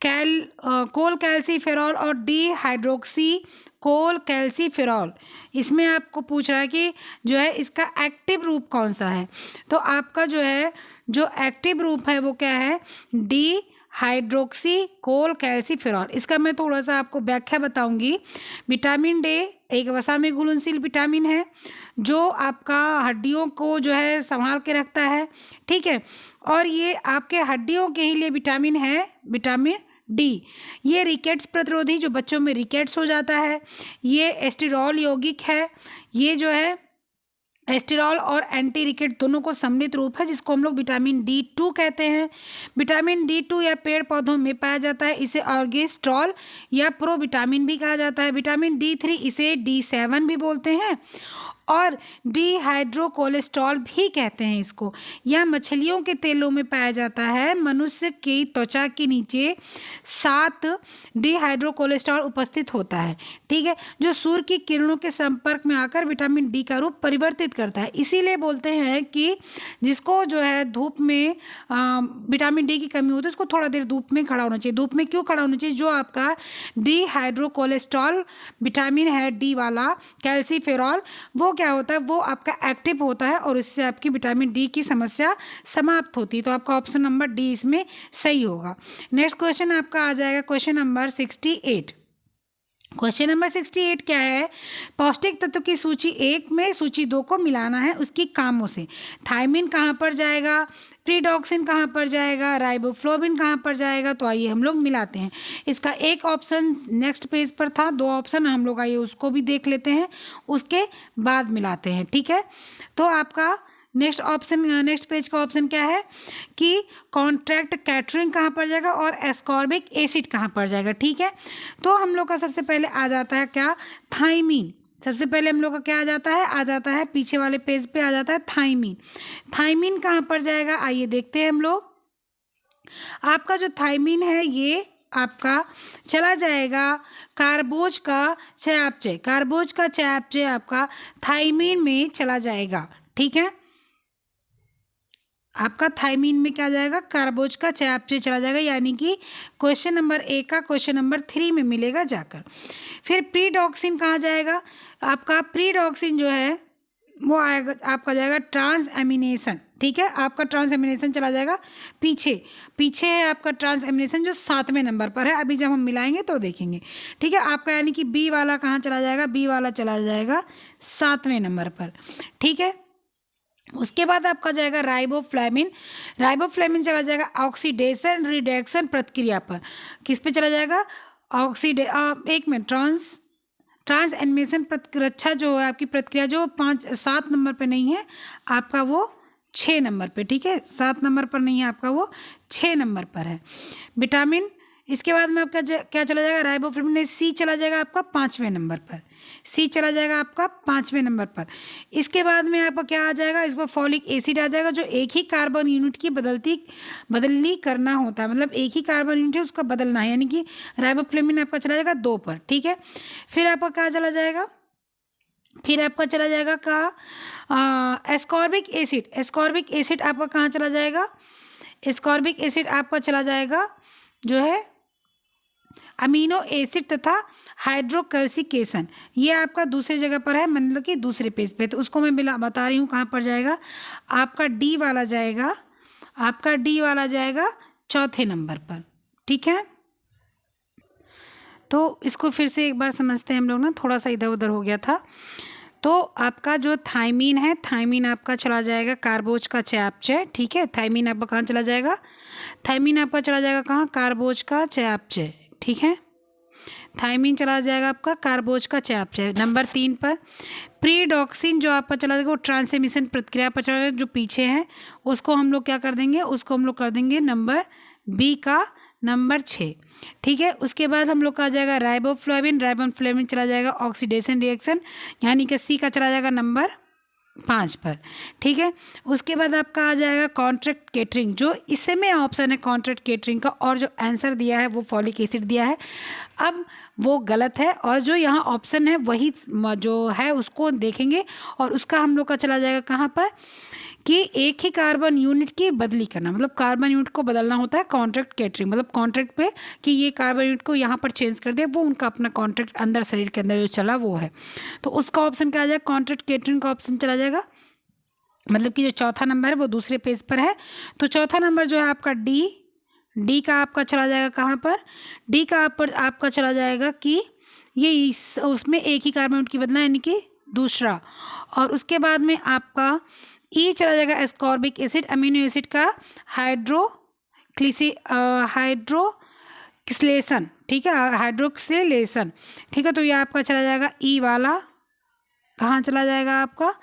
कोल कैल्सिफेरॉल और डी हाइड्रोक्सी कोल कैल्सिफेरॉल। इसमें आपको पूछ रहा है कि जो है इसका एक्टिव रूप कौन सा है। तो आपका जो है जो एक्टिव रूप है वो क्या है? डी हाइड्रोक्सी कोल कैल्सिफेरॉल। इसका मैं थोड़ा सा आपको व्याख्या बताऊंगी। विटामिन डी एक वसा में घुलनशील विटामिन है जो आपका हड्डियों को जो है संभाल के रखता है, ठीक है। और ये आपके हड्डियों के ही लिए विटामिन है, विटामिन डी। ये रिकेट्स प्रतिरोधी, जो बच्चों में रिकेट्स हो जाता है, ये एस्टिरॉल यौगिक है। ये जो है एस्टिरॉल और एंटी रिकेट दोनों को सम्मिलित रूप है जिसको हम लोग विटामिन D2 कहते हैं। विटामिन D2 या पेड़ पौधों में पाया जाता है, इसे ऑर्गेस्ट्रॉल या प्रोविटामिन भी कहा जाता है। विटामिन D3 इसे D7 भी बोलते हैं और डिहाइड्रोकोलेस्ट्रॉल भी कहते हैं इसको। यह मछलियों के तेलों में पाया जाता है। मनुष्य की त्वचा के नीचे 7 डिहाइड्रोकोलेस्ट्रॉल उपस्थित होता है, ठीक है, जो सूर्य की किरणों के संपर्क में आकर विटामिन डी का रूप परिवर्तित करता है। इसीलिए बोलते हैं कि जिसको जो है धूप में विटामिन डी की कमी होती है उसको थोड़ा देर धूप में खड़ा होना चाहिए। धूप में क्यों खड़ा होना चाहिए? जो आपका डिहाइड्रोकोलेस्ट्रॉल विटामिन है डी वाला कैल्सिफेरॉल, वो क्या होता है, वो आपका एक्टिव होता है और इससे आपकी विटामिन डी की समस्या समाप्त होती है। तो आपका ऑप्शन नंबर डी इसमें सही होगा। नेक्स्ट क्वेश्चन आपका आ जाएगा क्वेश्चन नंबर 68। क्वेश्चन नंबर 68 क्या है? पौष्टिक तत्व की सूची 1 में सूची 2 को मिलाना है उसकी कामों से। थायमिन कहाँ पर जाएगा, प्रीडॉक्सिन कहाँ पर जाएगा, राइबोफ्लोविन कहाँ पर जाएगा? तो आइए हम लोग मिलाते हैं। इसका एक ऑप्शन नेक्स्ट पेज पर था, 2 ऑप्शन हम लोग आइए उसको भी देख लेते हैं, उसके बाद मिलाते हैं, ठीक है। तो आपका नेक्स्ट ऑप्शन, नेक्स्ट पेज का ऑप्शन क्या है कि कॉन्ट्रैक्ट कैटरिंग कहाँ पर जाएगा और एस्कॉर्बिक एसिड कहाँ पर जाएगा, ठीक है। तो हम लोग का सबसे पहले आ जाता है क्या? थाइमीन। सबसे पहले हम लोग का क्या आ जाता है पीछे वाले पेज पे आ जाता है थाइमीन। थाइमीन कहाँ पर जाएगा आइए देखते हैं हम लोग। आपका जो थाइमीन है ये आपका चला जाएगा कार्बोज का चयापचय, कार्बोज का चयापचय आपका थाइमीन में चला जाएगा, ठीक है। आपका थाइमीन में क्या जाएगा? कार्बोज का चयापचय चला जाएगा, यानी कि क्वेश्चन नंबर 1 का क्वेश्चन नंबर 3 में मिलेगा जाकर। फिर प्रीडॉक्सिन कहाँ जाएगा? आपका प्रीडॉक्सिन जो है वो आएगा, आपका जाएगा ट्रांस एमिनेशन, ठीक है। आपका ट्रांस एमिनेशन चला जाएगा पीछे, पीछे है आपका ट्रांस एमिनेशन जो 7वें नंबर पर है। अभी जब हम मिलाएंगे तो देखेंगे, ठीक है। आपका यानी कि बी वाला कहाँ चला जाएगा? बी वाला चला जाएगा 7वें नंबर पर, ठीक है। उसके बाद आपका जाएगा राइबोफ्लेविन। राइबोफ्लेविन चला जाएगा ऑक्सीडेशन रिडक्शन प्रक्रिया पर। किस पे चला जाएगा? एक मिनट, ट्रांस एनिमेशन रक्षा जो है आपकी प्रक्रिया जो 7 नंबर पे नहीं है, आपका वो 6 नंबर पे, ठीक है। 7 नंबर पर नहीं है आपका, वो 6 नंबर पर है विटामिन। इसके बाद में आपका क्या चला जाएगा? राइबोफ्लेविन। सी चला जाएगा आपका 5वें नंबर पर, सी चला जाएगा आपका 5वें नंबर पर। इसके बाद में आपका क्या आ जाएगा? इस पर फॉलिक एसिड आ जाएगा जो एक ही कार्बन यूनिट की बदली करना होता है, मतलब एक ही कार्बन यूनिट है उसका बदलना है, यानी कि राइबोफ्लेविन आपका चला जाएगा 2 पर, ठीक है। फिर आपका क्या चला जाएगा? फिर आपका चला जाएगा कहाँ? Ascorbic acid. एस्कॉर्बिक एसिड आपका कहाँ चला जाएगा? एस्कॉर्बिक एसिड आपका चला जाएगा जो है अमीनो एसिड तथा हाइड्रोकैल्सिकेशन, ये आपका दूसरी जगह पर है, मतलब कि दूसरे पेज पे। तो उसको मैं बता रही हूँ कहाँ पर जाएगा। आपका डी वाला जाएगा, आपका डी वाला जाएगा 4थे नंबर पर, ठीक है। तो इसको फिर से एक बार समझते हैं हम लोग ना, थोड़ा सा इधर उधर हो गया था। तो आपका जो थाइमीन है, थाइमीन आपका चला जाएगा कार्बोज का चयापचय, ठीक है। थाइमीन आपका कहाँ चला जाएगा? थाइमीन आपका चला जाएगा कहाँ? कार्बोज का चयापचय, ठीक है। थाइमीन चला जाएगा आपका कार्बोज का चयापचय नंबर 3 पर। प्रीडॉक्सिन जो आपका चला जाएगा वो ट्रांसमिशन प्रक्रिया पर चला जाएगा, जो पीछे है उसको हम लोग क्या कर देंगे? उसको हम लोग कर देंगे नंबर बी का नंबर 6, ठीक है। उसके बाद हम लोग का आ जाएगा राइबोफ्लेविन। राइबोफ्लेविन चला जाएगा ऑक्सीडेशन रिएक्शन, यानी कि सी का चला जाएगा नंबर 5 पर, ठीक है। उसके बाद आपका आ जाएगा कॉन्ट्रैक्ट केटरिंग, जो इससे में ऑप्शन है कॉन्ट्रैक्ट केटरिंग का, और जो आंसर दिया है वो फॉलिक एसिड दिया है। अब वो गलत है, और जो यहाँ ऑप्शन है वही जो है उसको देखेंगे, और उसका हम लोग का चला जाएगा कहाँ पर कि एक ही कार्बन यूनिट की बदली करना, मतलब कार्बन यूनिट को बदलना होता है कॉन्ट्रैक्ट केटरिंग, मतलब कॉन्ट्रैक्ट पे कि ये कार्बन यूनिट को यहाँ पर चेंज कर दिया, वो उनका अपना कॉन्ट्रैक्ट अंदर शरीर के अंदर जो चला वो है। तो उसका ऑप्शन क्या आ जाएगा, कॉन्ट्रैक्ट केटरिंग का ऑप्शन चला जाएगा, मतलब कि जो चौथा नंबर है वो दूसरे पेज पर है। तो चौथा नंबर जो है आपका डी का आपका चला जाएगा कहाँ पर, डी का आपका चला जाएगा कि ये उसमें एक ही कार्बन यूनिट की बदला, यानी कि दूसरा। और उसके बाद में आपका ई चला जाएगा एस्कॉर्बिक एसिड, अमीनो एसिड का हाइड्रोक्सिलेशन, ठीक है, हाइड्रोक्सिलेशन, ठीक है। तो ये आपका चला जाएगा ई वाला, कहाँ चला जाएगा आपका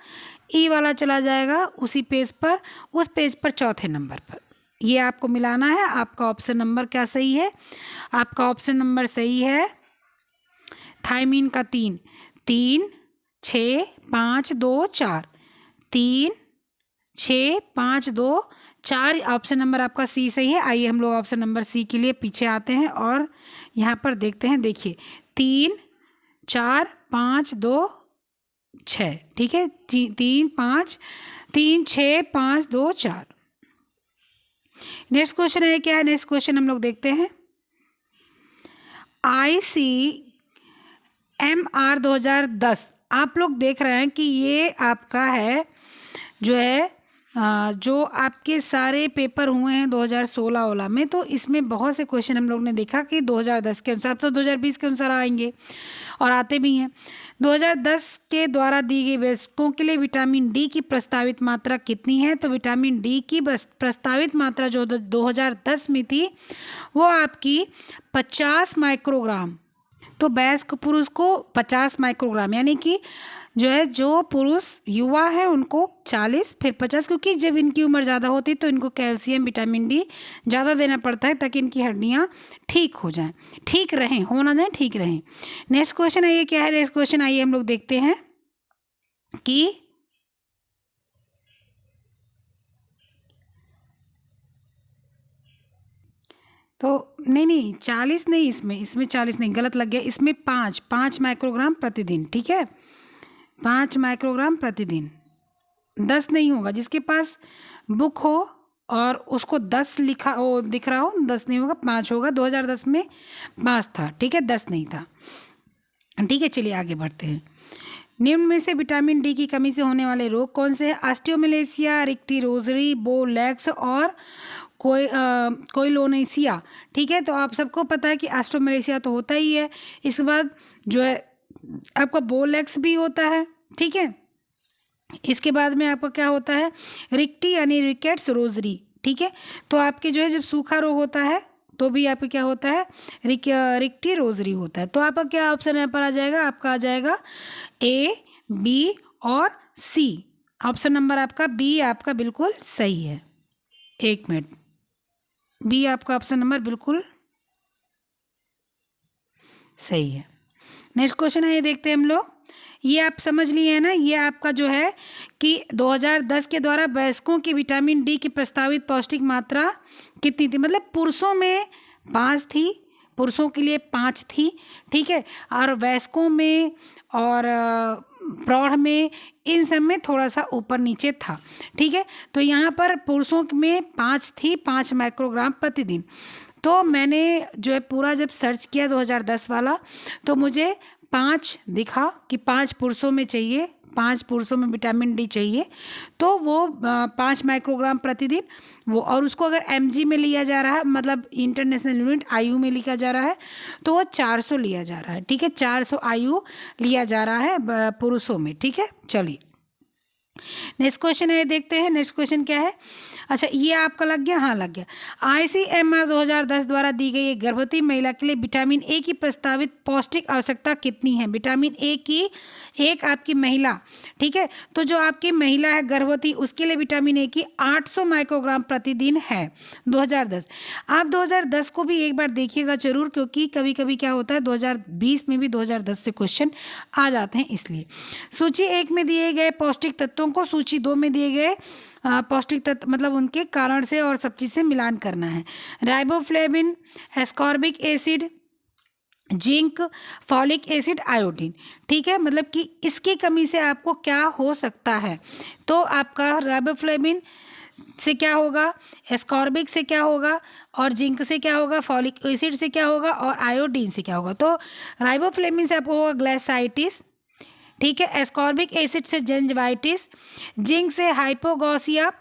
ई वाला चला जाएगा उसी पेज पर, उस पेज पर चौथे नंबर पर। ये आपको मिलाना है। आपका ऑप्शन नंबर क्या सही है, आपका ऑप्शन नंबर सही है थायमीन का 3, 3, 6, 5, 2, 4, 3, 6, 5, 2, 4, ऑप्शन नंबर आपका सी सही है। आइए हम लोग ऑप्शन नंबर सी के लिए पीछे आते हैं और यहाँ पर देखते हैं। देखिए 3, 4, 5, 2, 6, ठीक है, 3, 6, 5, 2, 4। नेक्स्ट क्वेश्चन है क्या है, नेक्स्ट क्वेश्चन हम लोग देखते हैं। ICMR 2010, आप लोग देख रहे हैं कि ये आपका है जो है जो आपके सारे पेपर हुए हैं 2016 में, तो इसमें बहुत से क्वेश्चन हम लोग ने देखा कि 2010 के अनुसार, तो 2020 के अनुसार आएंगे और आते भी हैं। 2010 के द्वारा दी गई वयस्कों के लिए विटामिन डी की प्रस्तावित मात्रा कितनी है, तो विटामिन डी की प्रस्तावित मात्रा जो 2010 में थी वो आपकी 50 माइक्रोग्राम। तो वयस्क पुरुष को 50 माइक्रोग्राम, यानी कि जो है जो पुरुष युवा है उनको 40 फिर 50, क्योंकि जब इनकी उम्र ज़्यादा होती है तो इनको कैल्शियम विटामिन डी ज़्यादा देना पड़ता है ताकि इनकी हड्डियाँ ठीक हो जाएं, ठीक रहें, हो ना जाए, ठीक रहें। नेक्स्ट क्वेश्चन आइए क्या है, नेक्स्ट क्वेश्चन आइए हम लोग देखते हैं कि तो नहीं 40 नहीं, इसमें 40 नहीं, गलत लग गया, इसमें 5 माइक्रोग्राम प्रतिदिन, ठीक है, 5 माइक्रोग्राम प्रतिदिन, 10 नहीं होगा। जिसके पास बुक हो और उसको 10 लिखा हो दिख रहा हो, 10 नहीं होगा, 5 होगा। 2010 में 5 था, ठीक है, 10 नहीं था, ठीक है। चलिए आगे बढ़ते हैं। निम्न में से विटामिन डी की कमी से होने वाले रोग कौन से हैं, ऑस्टियोमलेशिया, रिक्टी रोजरी, बोलेक्स और कोइलोनेसिया, ठीक है। तो आप सबको पता है कि ऑस्टियोमलेशिया तो होता ही है, इसके बाद जो है आपका बोलेक्स भी होता है, ठीक है। इसके बाद में आपका क्या होता है, रिक्टी यानी रिकेट्स रोजरी, ठीक है। तो आपके जो है जब सूखा रोग होता है तो भी आपका क्या होता है, रिक्टी रोजरी होता है। तो आपका क्या ऑप्शन यहाँ पर आ जाएगा, आपका आ जाएगा ए, बी और सी। ऑप्शन नंबर आपका बी आपका बिल्कुल सही है। एक मिनट, बी आपका ऑप्शन नंबर बिल्कुल सही है। नेक्स्ट क्वेश्चन है, ये देखते हैं हम लोग। ये आप समझ लिए हैं ना, ये आपका जो है कि 2010 के द्वारा वयस्कों की विटामिन डी की प्रस्तावित पौष्टिक मात्रा कितनी थी, मतलब पुरुषों में 5 थी, पुरुषों के लिए 5 थी, ठीक है, और वयस्कों में और प्रौढ़ में, इन सब में थोड़ा सा ऊपर नीचे था, ठीक है। तो यहाँ पर पुरुषों में 5 थी, 5 माइक्रोग्राम प्रतिदिन। तो मैंने जो है पूरा जब सर्च किया 2010 वाला, तो मुझे 5 दिखा कि 5 पुरुषों में चाहिए, 5 पुरुषों में विटामिन डी चाहिए, तो वो 5 माइक्रोग्राम प्रतिदिन वो, और उसको अगर mg में लिया जा रहा है, मतलब इंटरनेशनल यूनिट आयु में लिखा जा रहा है, तो वो 400 लिया जा रहा है, ठीक है, 400 आयु लिया जा रहा है पुरुषों में, ठीक है। चलिए नेक्स्ट क्वेश्चन है, देखते हैं नेक्स्ट क्वेश्चन क्या है। अच्छा ये आपका लग गया, हाँ लग गया। ICMR 2010 द्वारा दी गई एक गर्भवती महिला के लिए विटामिन ए की प्रस्तावित पौष्टिक आवश्यकता कितनी है, विटामिन ए की, एक आपकी महिला, ठीक है, तो जो आपकी महिला है गर्भवती उसके लिए विटामिन ए की 800 माइक्रोग्राम प्रतिदिन है 2010। आप 2010 को भी एक बार देखिएगा जरूर, क्योंकि कभी कभी क्या होता है 2020 में भी 2010 से क्वेश्चन आ जाते हैं, इसलिए। सूची 1 में दिए गए पौष्टिक तत्वों तत्वों को सूची 2 में दिए गए पौष्टिक तत्व मतलब उनके कारण से और सब चीज़ से मिलान करना है। Riboflavin, ascorbic acid, zinc, folic acid, iodine. ठीक है, मतलब कि इसकी कमी से आपको क्या हो सकता है। तो आपका राइबोफ्लेविन से क्या होगा, एस्कॉर्बिक से क्या होगा, और जिंक से क्या होगा, फॉलिक एसिड से क्या होगा, और आयोडीन से क्या होगा। तो राइबोफ्लेविन से आपको होगा ग्लाइसाइटिस, ठीक है, एस्कॉर्बिक एसिड से जिंजवाइटिस, जिंक से हाइपोगोसिया,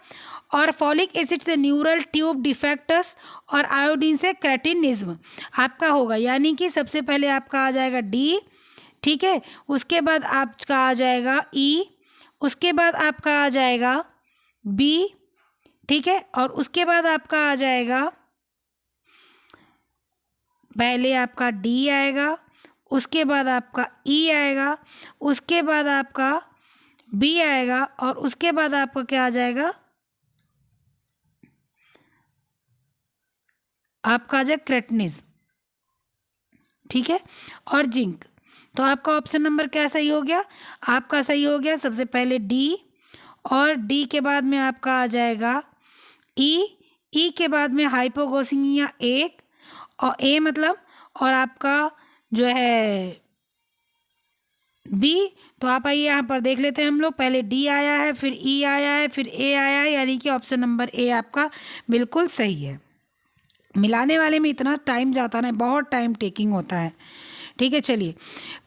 और फॉलिक एसिड से न्यूरल ट्यूब डिफेक्टस, और आयोडीन से क्रेटिनिज्म आपका होगा। यानी कि सबसे पहले आपका आ जाएगा डी, ठीक है, उसके बाद आपका आ जाएगा ई, उसके बाद आपका आ जाएगा बी, ठीक है, और उसके बाद आपका आ जाएगा, पहले आपका डी आएगा, उसके बाद आपका ई आएगा, उसके बाद आपका बी आएगा, और उसके बाद आपका क्या आ जाएगा, आपका आ जाएगा क्रेटिनिज्म, ठीक है, और जिंक। तो आपका ऑप्शन नंबर क्या सही हो गया, आपका सही हो गया सबसे पहले डी, और डी के बाद में आपका आ जाएगा ई के बाद में हाइपोगोसिमिया एक, और ए मतलब, और आपका जो है बी। तो आप आइए यहाँ पर देख लेते हैं हम लोग, पहले डी आया है, फिर ई आया है, फिर ए आया है, यानी कि ऑप्शन नंबर ए आपका बिल्कुल सही है। मिलाने वाले में इतना टाइम जाता है, बहुत टाइम टेकिंग होता है। ठीक है, चलिए,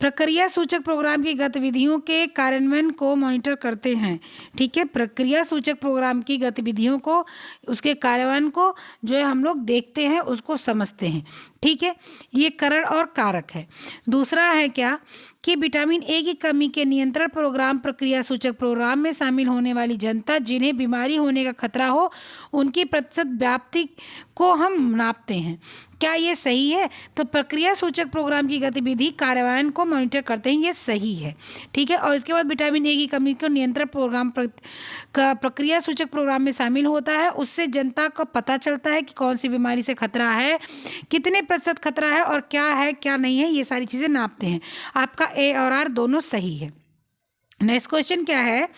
प्रक्रिया सूचक प्रोग्राम की गतिविधियों के कार्यान्वयन को मॉनिटर करते हैं। ठीक है, प्रक्रिया सूचक प्रोग्राम की गतिविधियों को, उसके कार्यान्वयन को जो है हम लोग देखते हैं, उसको समझते हैं। ठीक है, ये कारण और कारक है। दूसरा है क्या कि विटामिन ए की कमी के नियंत्रण प्रोग्राम प्रक्रिया सूचक प्रोग्राम में शामिल होने वाली जनता जिन्हें बीमारी होने का खतरा हो, उनकी प्रतिशत व्याप्ति को हम नापते हैं। क्या ये सही है? तो प्रक्रिया सूचक प्रोग्राम की गतिविधि कार्यान्वयन को मॉनिटर करते हैं, ये सही है। ठीक है, और इसके बाद विटामिन ए की कमी को नियंत्रण प्रोग्राम का प्रक्रिया सूचक प्रोग्राम में शामिल होता है। उससे जनता को पता चलता है कि कौन सी बीमारी से खतरा है, कितने प्रतिशत खतरा है क्या नहीं है, ये सारी चीज़ें नापते हैं। आपका ए और आर दोनों सही है। नेक्स्ट क्वेश्चन क्या है,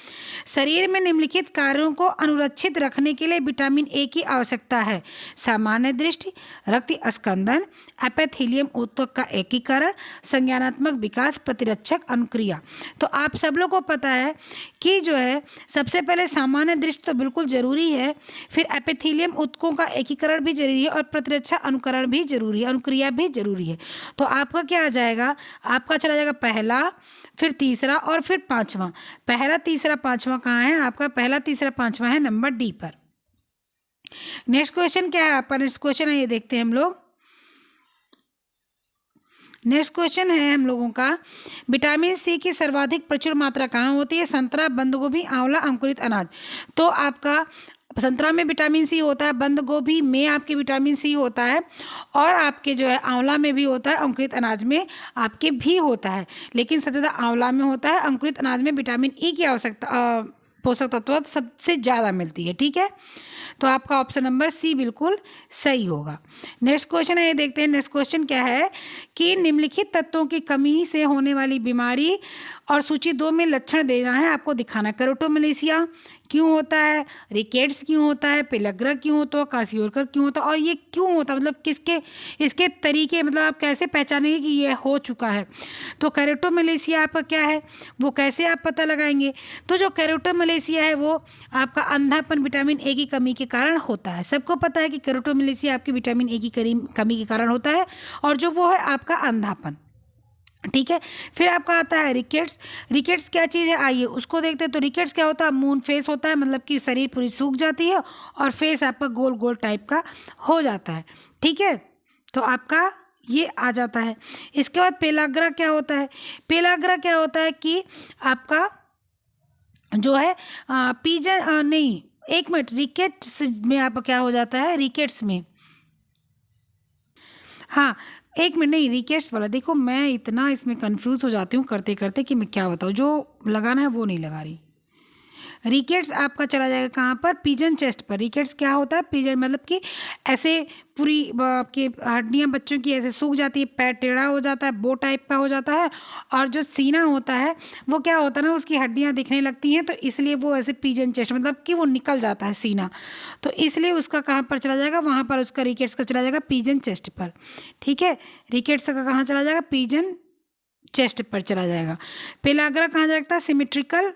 शरीर में निम्नलिखित कार्यों को अनुरक्षित रखने के लिए विटामिन ए की आवश्यकता है। सामान्य दृष्टि, रक्त स्कंदन, एपिथेलियम ऊतक का एकीकरण, संज्ञानात्मक विकास, प्रतिरक्षक अनुक्रिया। तो आप सब लोग को पता है कि जो है सबसे पहले सामान्य दृष्टि तो बिल्कुल ज़रूरी है, फिर एपिथेलियम ऊतकों का एकीकरण भी जरूरी है, और प्रतिरक्षा अनुकरण भी जरूरी है, अनुक्रिया भी जरूरी है। तो आपका क्या आ जाएगा, आपका चला जाएगा पहला, फिर तीसरा, और फिर पांचवा। पहला, तीसरा, पांचवा कहाँ है आपका, पहला, तीसरा, पांचवा है नंबर डी पर। नेक्स्ट क्वेश्चन क्या है आपका, नेक्स्ट क्वेश्चन है ये देखते हैं हम लोग। नेक्स्ट क्वेश्चन है हम लोगों का, विटामिन सी की सर्वाधिक प्रचुर मात्रा कहाँ होती है? संतरा, बंद गोभी, आंवला, अंकुरित अनाज। तो आपका संतरा में विटामिन सी होता है, बंद गोभी में आपके विटामिन सी होता है, और आपके जो है आंवला में भी होता है, अंकुरित अनाज में आपके भी होता है, लेकिन सबसे ज़्यादा आंवला में होता है। अंकुरित अनाज में विटामिन ई की आवश्यकता पोषक तत्व सबसे ज़्यादा मिलती है। ठीक है, तो आपका ऑप्शन नंबर सी बिल्कुल सही होगा। नेक्स्ट क्वेश्चन है ये देखते हैं। नेक्स्ट क्वेश्चन क्या है कि निम्नलिखित तत्वों की कमी से होने वाली बीमारी और सूची 2 में लक्षण देना है, आपको दिखाना। कैरोटोमलेशिया क्यों होता है, रिकेट्स क्यों होता है, पेलग्रा क्यों होता है, कासियोरकर क्यों होता है, और ये क्यों होता है, मतलब किसके इसके तरीके, मतलब आप कैसे पहचानेंगे कि ये हो चुका है। तो कैरोटोमलेशिया आपका क्या है, वो कैसे आप पता लगाएंगे? तो जो कैरोटोमलेशिया है वो आपका अंधापन विटामिन ए की कमी के कारण होता है। सबको पता है कि कैरोटोमलेशिया आपकी विटामिन ए की कमी के कारण होता है, और जो वो है आपका अंधापन। ठीक है, फिर आपका आता है रिकेट्स। रिकेट्स क्या चीज़ है, आइए उसको देखते हैं। तो रिकेट्स क्या होता है, मून फेस होता है, मतलब कि शरीर पूरी सूख जाती है और फेस आपका गोल गोल टाइप का हो जाता है। ठीक है, तो आपका ये आ जाता है। इसके बाद पेलाग्रा क्या होता है, पेलाग्रा क्या होता है कि आपका जो है पीजन नहीं, एक मिनट, रिकेट्स में आपका क्या हो जाता है, रिकेट्स में, हाँ एक मिनट, नहीं रिकेट्स वाला, देखो मैं इतना इसमें कंफ्यूज हो जाती हूँ करते करते कि मैं क्या बताऊँ, जो लगाना है वो नहीं लगा रही। रिकेट्स आपका चला जाएगा कहाँ पर, पिजन चेस्ट पर। रिकेट्स क्या होता है, पिजन मतलब कि ऐसे पूरी आपकी हड्डियाँ बच्चों की ऐसे सूख जाती है, पैर टेढ़ा हो जाता है, बो टाइप का हो जाता है, और जो सीना होता है वो क्या होता है ना, उसकी हड्डियाँ दिखने लगती हैं, तो इसलिए वो ऐसे पिजन चेस्ट मतलब कि वो निकल जाता है सीना, तो इसलिए उसका कहाँ पर चला जाएगा, वहाँ पर उसका रिकेट्स का चला जाएगा पिजन चेस्ट पर। ठीक है, रिकेट्स का कहाँ चला जाएगा, पिजन चेस्ट पर चला जाएगा। पेलाग्रा कहाँ जाएगा, सिमेट्रिकल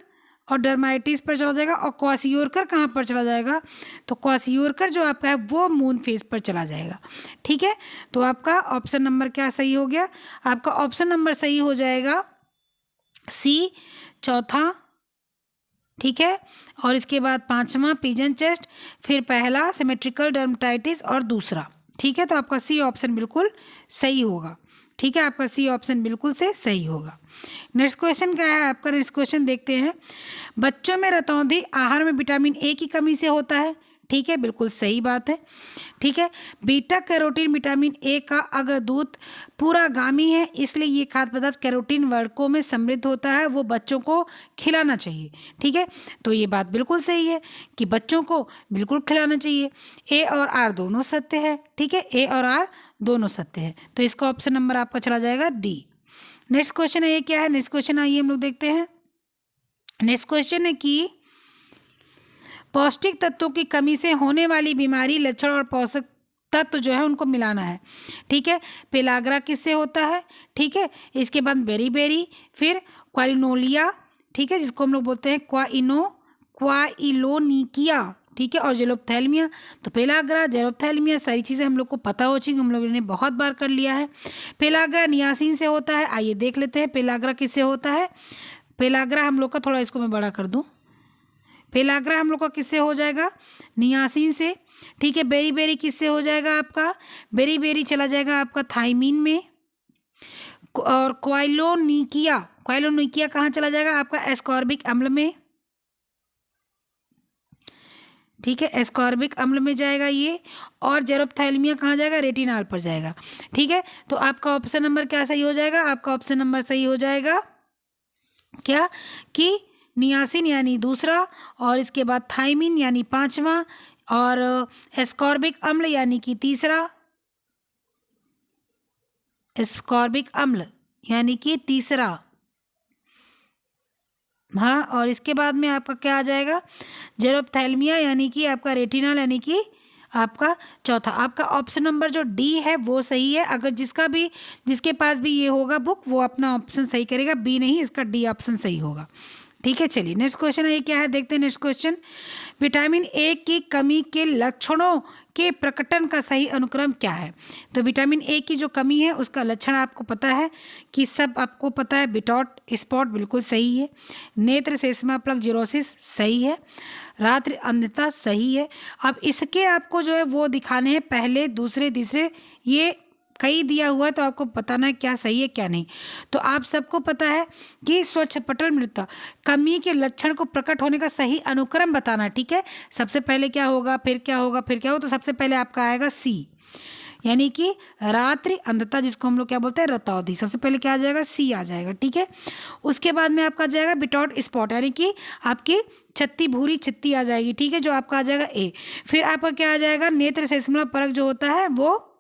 और डर्माइटिस पर चला जाएगा। और क्वासियोरकर कहाँ पर चला जाएगा, तो क्वासियोरकर जो आपका है वो मून फेस पर चला जाएगा। ठीक है, तो आपका ऑप्शन नंबर क्या सही हो गया, आपका ऑप्शन नंबर सही हो जाएगा सी, चौथा। ठीक है, और इसके बाद पांचवा पिजन चेस्ट, फिर पहला सिमेट्रिकल डर्मेटाइटिस और दूसरा। ठीक है, तो आपका सी ऑप्शन बिल्कुल सही होगा। ठीक है, आपका सी ऑप्शन बिल्कुल से सही होगा। नेक्स्ट क्वेश्चन क्या है आपका, नेक्स्ट क्वेश्चन देखते हैं। बच्चों में रतौंधी आहार में विटामिन ए की कमी से होता है। ठीक है, बिल्कुल सही बात है। ठीक है, बीटा कैरोटीन विटामिन ए का अग्रदूत पूरागामी है, इसलिए ये खाद्य पदार्थ कैरोटीन वर्णकों में समृद्ध होता है, वो बच्चों को खिलाना चाहिए। ठीक है, तो ये बात बिल्कुल सही है कि बच्चों को बिल्कुल खिलाना चाहिए। ए और आर दोनों सत्य है। ठीक है, ए और आर दोनों सत्य है, तो इसका ऑप्शन नंबर आपका चला जाएगा डी। नेक्स्ट क्वेश्चन है, ये क्या है, नेक्स्ट क्वेश्चन आइए हम लोग देखते हैं। नेक्स्ट क्वेश्चन है कि पौष्टिक तत्वों की कमी से होने वाली बीमारी, लक्षण और पोषक तत्व जो है उनको मिलाना है। ठीक है, पेलाग्रा किससे होता है, ठीक है, इसके बाद बेरीबेरी, फिर क्वालिनोलिया, ठीक है, जिसको हम लोग बोलते हैं क्वाइलोनिकिया, ठीक है, और जेरोप्थैल्मिया। तो पेलाग्रा, जेरोप्थैल्मिया सारी चीज़ें हम लोग को पता हो चुकी, हम लोगों ने बहुत बार कर लिया है। पेलाग्रा नियासिन से होता है, आइए देख लेते हैं पेलाग्रा किससे होता है। पेलाग्रा हम लोग का, थोड़ा इसको मैं बड़ा कर दूँ, पेलाग्रा हम लोग का किससे हो जाएगा, नियासिन से। ठीक है, बेरीबेरी किससे हो जाएगा आपका, बेरीबेरी चला जाएगा आपका थाइमीन में। और क्वाइलोनिकिया कहाँ चला जाएगा आपका, एस्कॉर्बिक अम्ल में। ठीक है, एस्कॉर्बिक अम्ल में जाएगा ये। और जेरोप्थैल्मिया कहाँ जाएगा, रेटिनॉल पर जाएगा। ठीक है, तो आपका ऑप्शन नंबर क्या सही हो जाएगा, आपका ऑप्शन नंबर सही हो जाएगा क्या, कि नियासिन यानी दूसरा, और इसके बाद थाइमिन यानी पांचवा, और एस्कॉर्बिक अम्ल यानी कि तीसरा, एस्कॉर्बिक अम्ल यानी कि तीसरा। हाँ, और इसके बाद में आपका क्या आ जाएगा, जेरोप्थैल्मिया यानी कि आपका रेटिनॉल यानी कि आपका चौथा। आपका ऑप्शन नंबर जो डी है वो सही है। अगर जिसके पास भी ये होगा बुक, वो अपना ऑप्शन सही करेगा, बी नहीं, इसका डी ऑप्शन सही होगा। ठीक है, चलिए नेक्स्ट क्वेश्चन है, ये क्या है देखते हैं। नेक्स्ट क्वेश्चन, विटामिन ए की कमी के लक्षणों के प्रकटन का सही अनुक्रम क्या है। तो विटामिन ए की जो कमी है उसका लक्षण आपको पता है कि सब आपको पता है, बिटॉट स्पॉट बिल्कुल सही है, नेत्र सेस्मा प्लग जीरोसिस सही है, रात्रि अंधता सही है। अब इसके आपको जो है वो दिखाने हैं पहले, दूसरे, तीसरे, ये कई दिया हुआ है, तो आपको बताना है क्या सही है क्या नहीं। तो आप सबको पता है कि स्वच्छ पटल मृतता कमी के लक्षण को प्रकट होने का सही अनुक्रम बताना। ठीक है, सबसे पहले क्या होगा, फिर क्या होगा, फिर क्या होगा, तो सबसे पहले आपका आएगा सी, यानी कि रात्रि अंधता, जिसको हम लोग क्या बोलते हैं, रतौंधी। सबसे पहले क्या आ जाएगा, सी आ जाएगा। ठीक है, उसके बाद में आपका जाएगा बिटॉट स्पॉट, यानी कि आपकी छत्ती भूरी छित्ती आ जाएगी। ठीक है, जो आपका आ जाएगा ए। फिर आपका क्या आ जाएगा, नेत्र सेस्मा परक जो होता है वो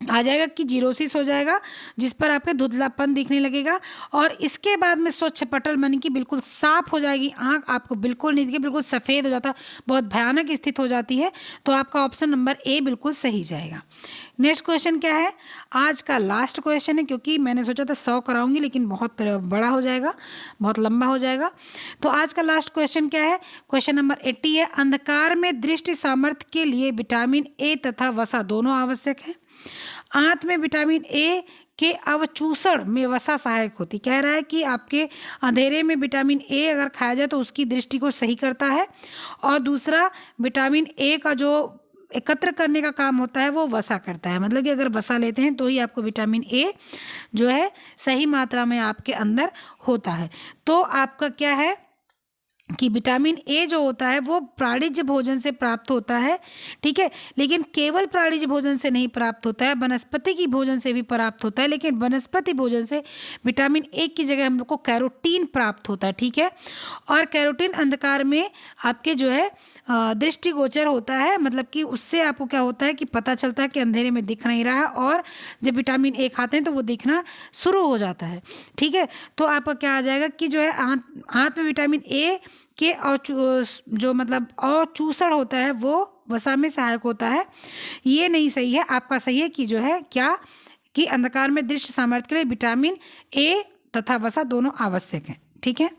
आ जाएगा कि जीरोसिस हो जाएगा, जिस पर आपके धुंधलापन दिखने लगेगा। और इसके बाद में स्वच्छ पटल मन की बिल्कुल साफ हो जाएगी, आंख आपको बिल्कुल नहीं दिखे, बिल्कुल सफ़ेद हो जाता है, बहुत भयानक स्थिति हो जाती है। तो आपका ऑप्शन नंबर ए बिल्कुल सही जाएगा। नेक्स्ट क्वेश्चन क्या है, आज का लास्ट क्वेश्चन है, क्योंकि मैंने सोचा था 100 कराऊंगी, लेकिन बहुत बड़ा हो जाएगा, बहुत लंबा हो जाएगा। तो आज का लास्ट क्वेश्चन क्या है, क्वेश्चन नंबर 80 है। अंधकार में दृष्टि सामर्थ्य के लिए विटामिन ए तथा वसा दोनों आवश्यक है। आंत में विटामिन ए के अवचूषण में वसा सहायक होती। कह रहा है कि आपके अंधेरे में विटामिन ए अगर खाया जाए तो उसकी दृष्टि को सही करता है। और दूसरा, विटामिन ए का जो एकत्र करने का काम होता है वो वसा करता है, मतलब कि अगर वसा लेते हैं तो ही आपको विटामिन ए जो है सही मात्रा में आपके अंदर होता है। तो आपका क्या है, कि विटामिन ए जो होता है वो प्राणिज भोजन से प्राप्त होता है, ठीक है, लेकिन केवल प्राणिज भोजन से नहीं प्राप्त होता है, वनस्पति की भोजन से भी प्राप्त होता है, लेकिन वनस्पति भोजन से विटामिन ए की जगह हम लोग को कैरोटीन प्राप्त होता है, ठीक है। और कैरोटीन अंधकार में आपके जो है दृष्टिगोचर होता है, मतलब कि उससे आपको क्या होता है कि पता चलता है कि अंधेरे में दिख नहीं रहा है, और जब विटामिन ए खाते हैं तो वो दिखना शुरू हो जाता है, ठीक है। तो आपका क्या आ जाएगा कि जो है आंत में विटामिन ए के जो मतलब अवचूषण होता है वो वसा में सहायक होता है। ये नहीं सही है, आपका सही है कि जो है क्या कि अंधकार में दृष्टि सामर्थ्य के लिए विटामिन ए तथा वसा दोनों आवश्यक हैं, ठीक है।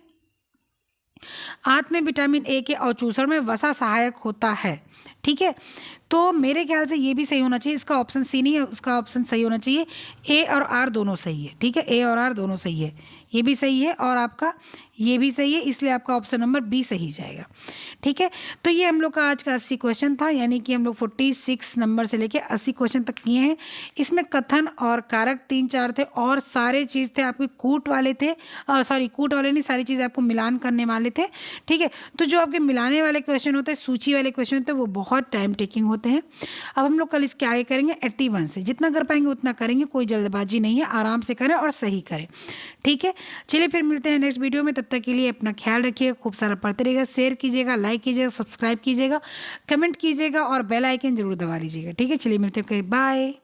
आंत में विटामिन ए के अवचूषण में वसा सहायक होता है, ठीक है। तो मेरे ख्याल से ये भी सही होना चाहिए, इसका ऑप्शन सी नहीं है, उसका ऑप्शन सही होना चाहिए। ए और आर दोनों सही है, ठीक है, ए और आर दोनों सही है, ये भी सही है और आपका ये भी सही है, इसलिए आपका ऑप्शन नंबर बी सही जाएगा, ठीक है। तो ये हम लोग का आज का 80 क्वेश्चन था, यानी कि हम लोग 46 नंबर से लेके 80 क्वेश्चन तक किए हैं। इसमें कथन और कारक 3-4 थे और सारे चीज़ थे आपके कूट वाले थे, सॉरी कूट वाले नहीं, सारी चीज़ आपको मिलान करने वाले थे, ठीक है। तो जो आपके मिलाने वाले क्वेश्चन होते हैं, सूची वाले क्वेश्चन होते हैं, वो बहुत टाइम टेकिंग होते हैं। अब हम लोग कल इसके आगे करेंगे 81 से, जितना कर पाएंगे उतना करेंगे, कोई जल्दबाजी नहीं है, आराम से करें और सही करें, ठीक है। चलिए फिर मिलते हैं नेक्स्ट वीडियो में, तब तक के लिए अपना ख्याल रखिएगा, खूब सारा पढ़ते रहिएगा, शेयर कीजिएगा, लाइक कीजिएगा, सब्सक्राइब कीजिएगा, कमेंट कीजिएगा और बेल आइकन जरूर दबा लीजिएगा, ठीक है। चलिए मिलते हैं, बाय।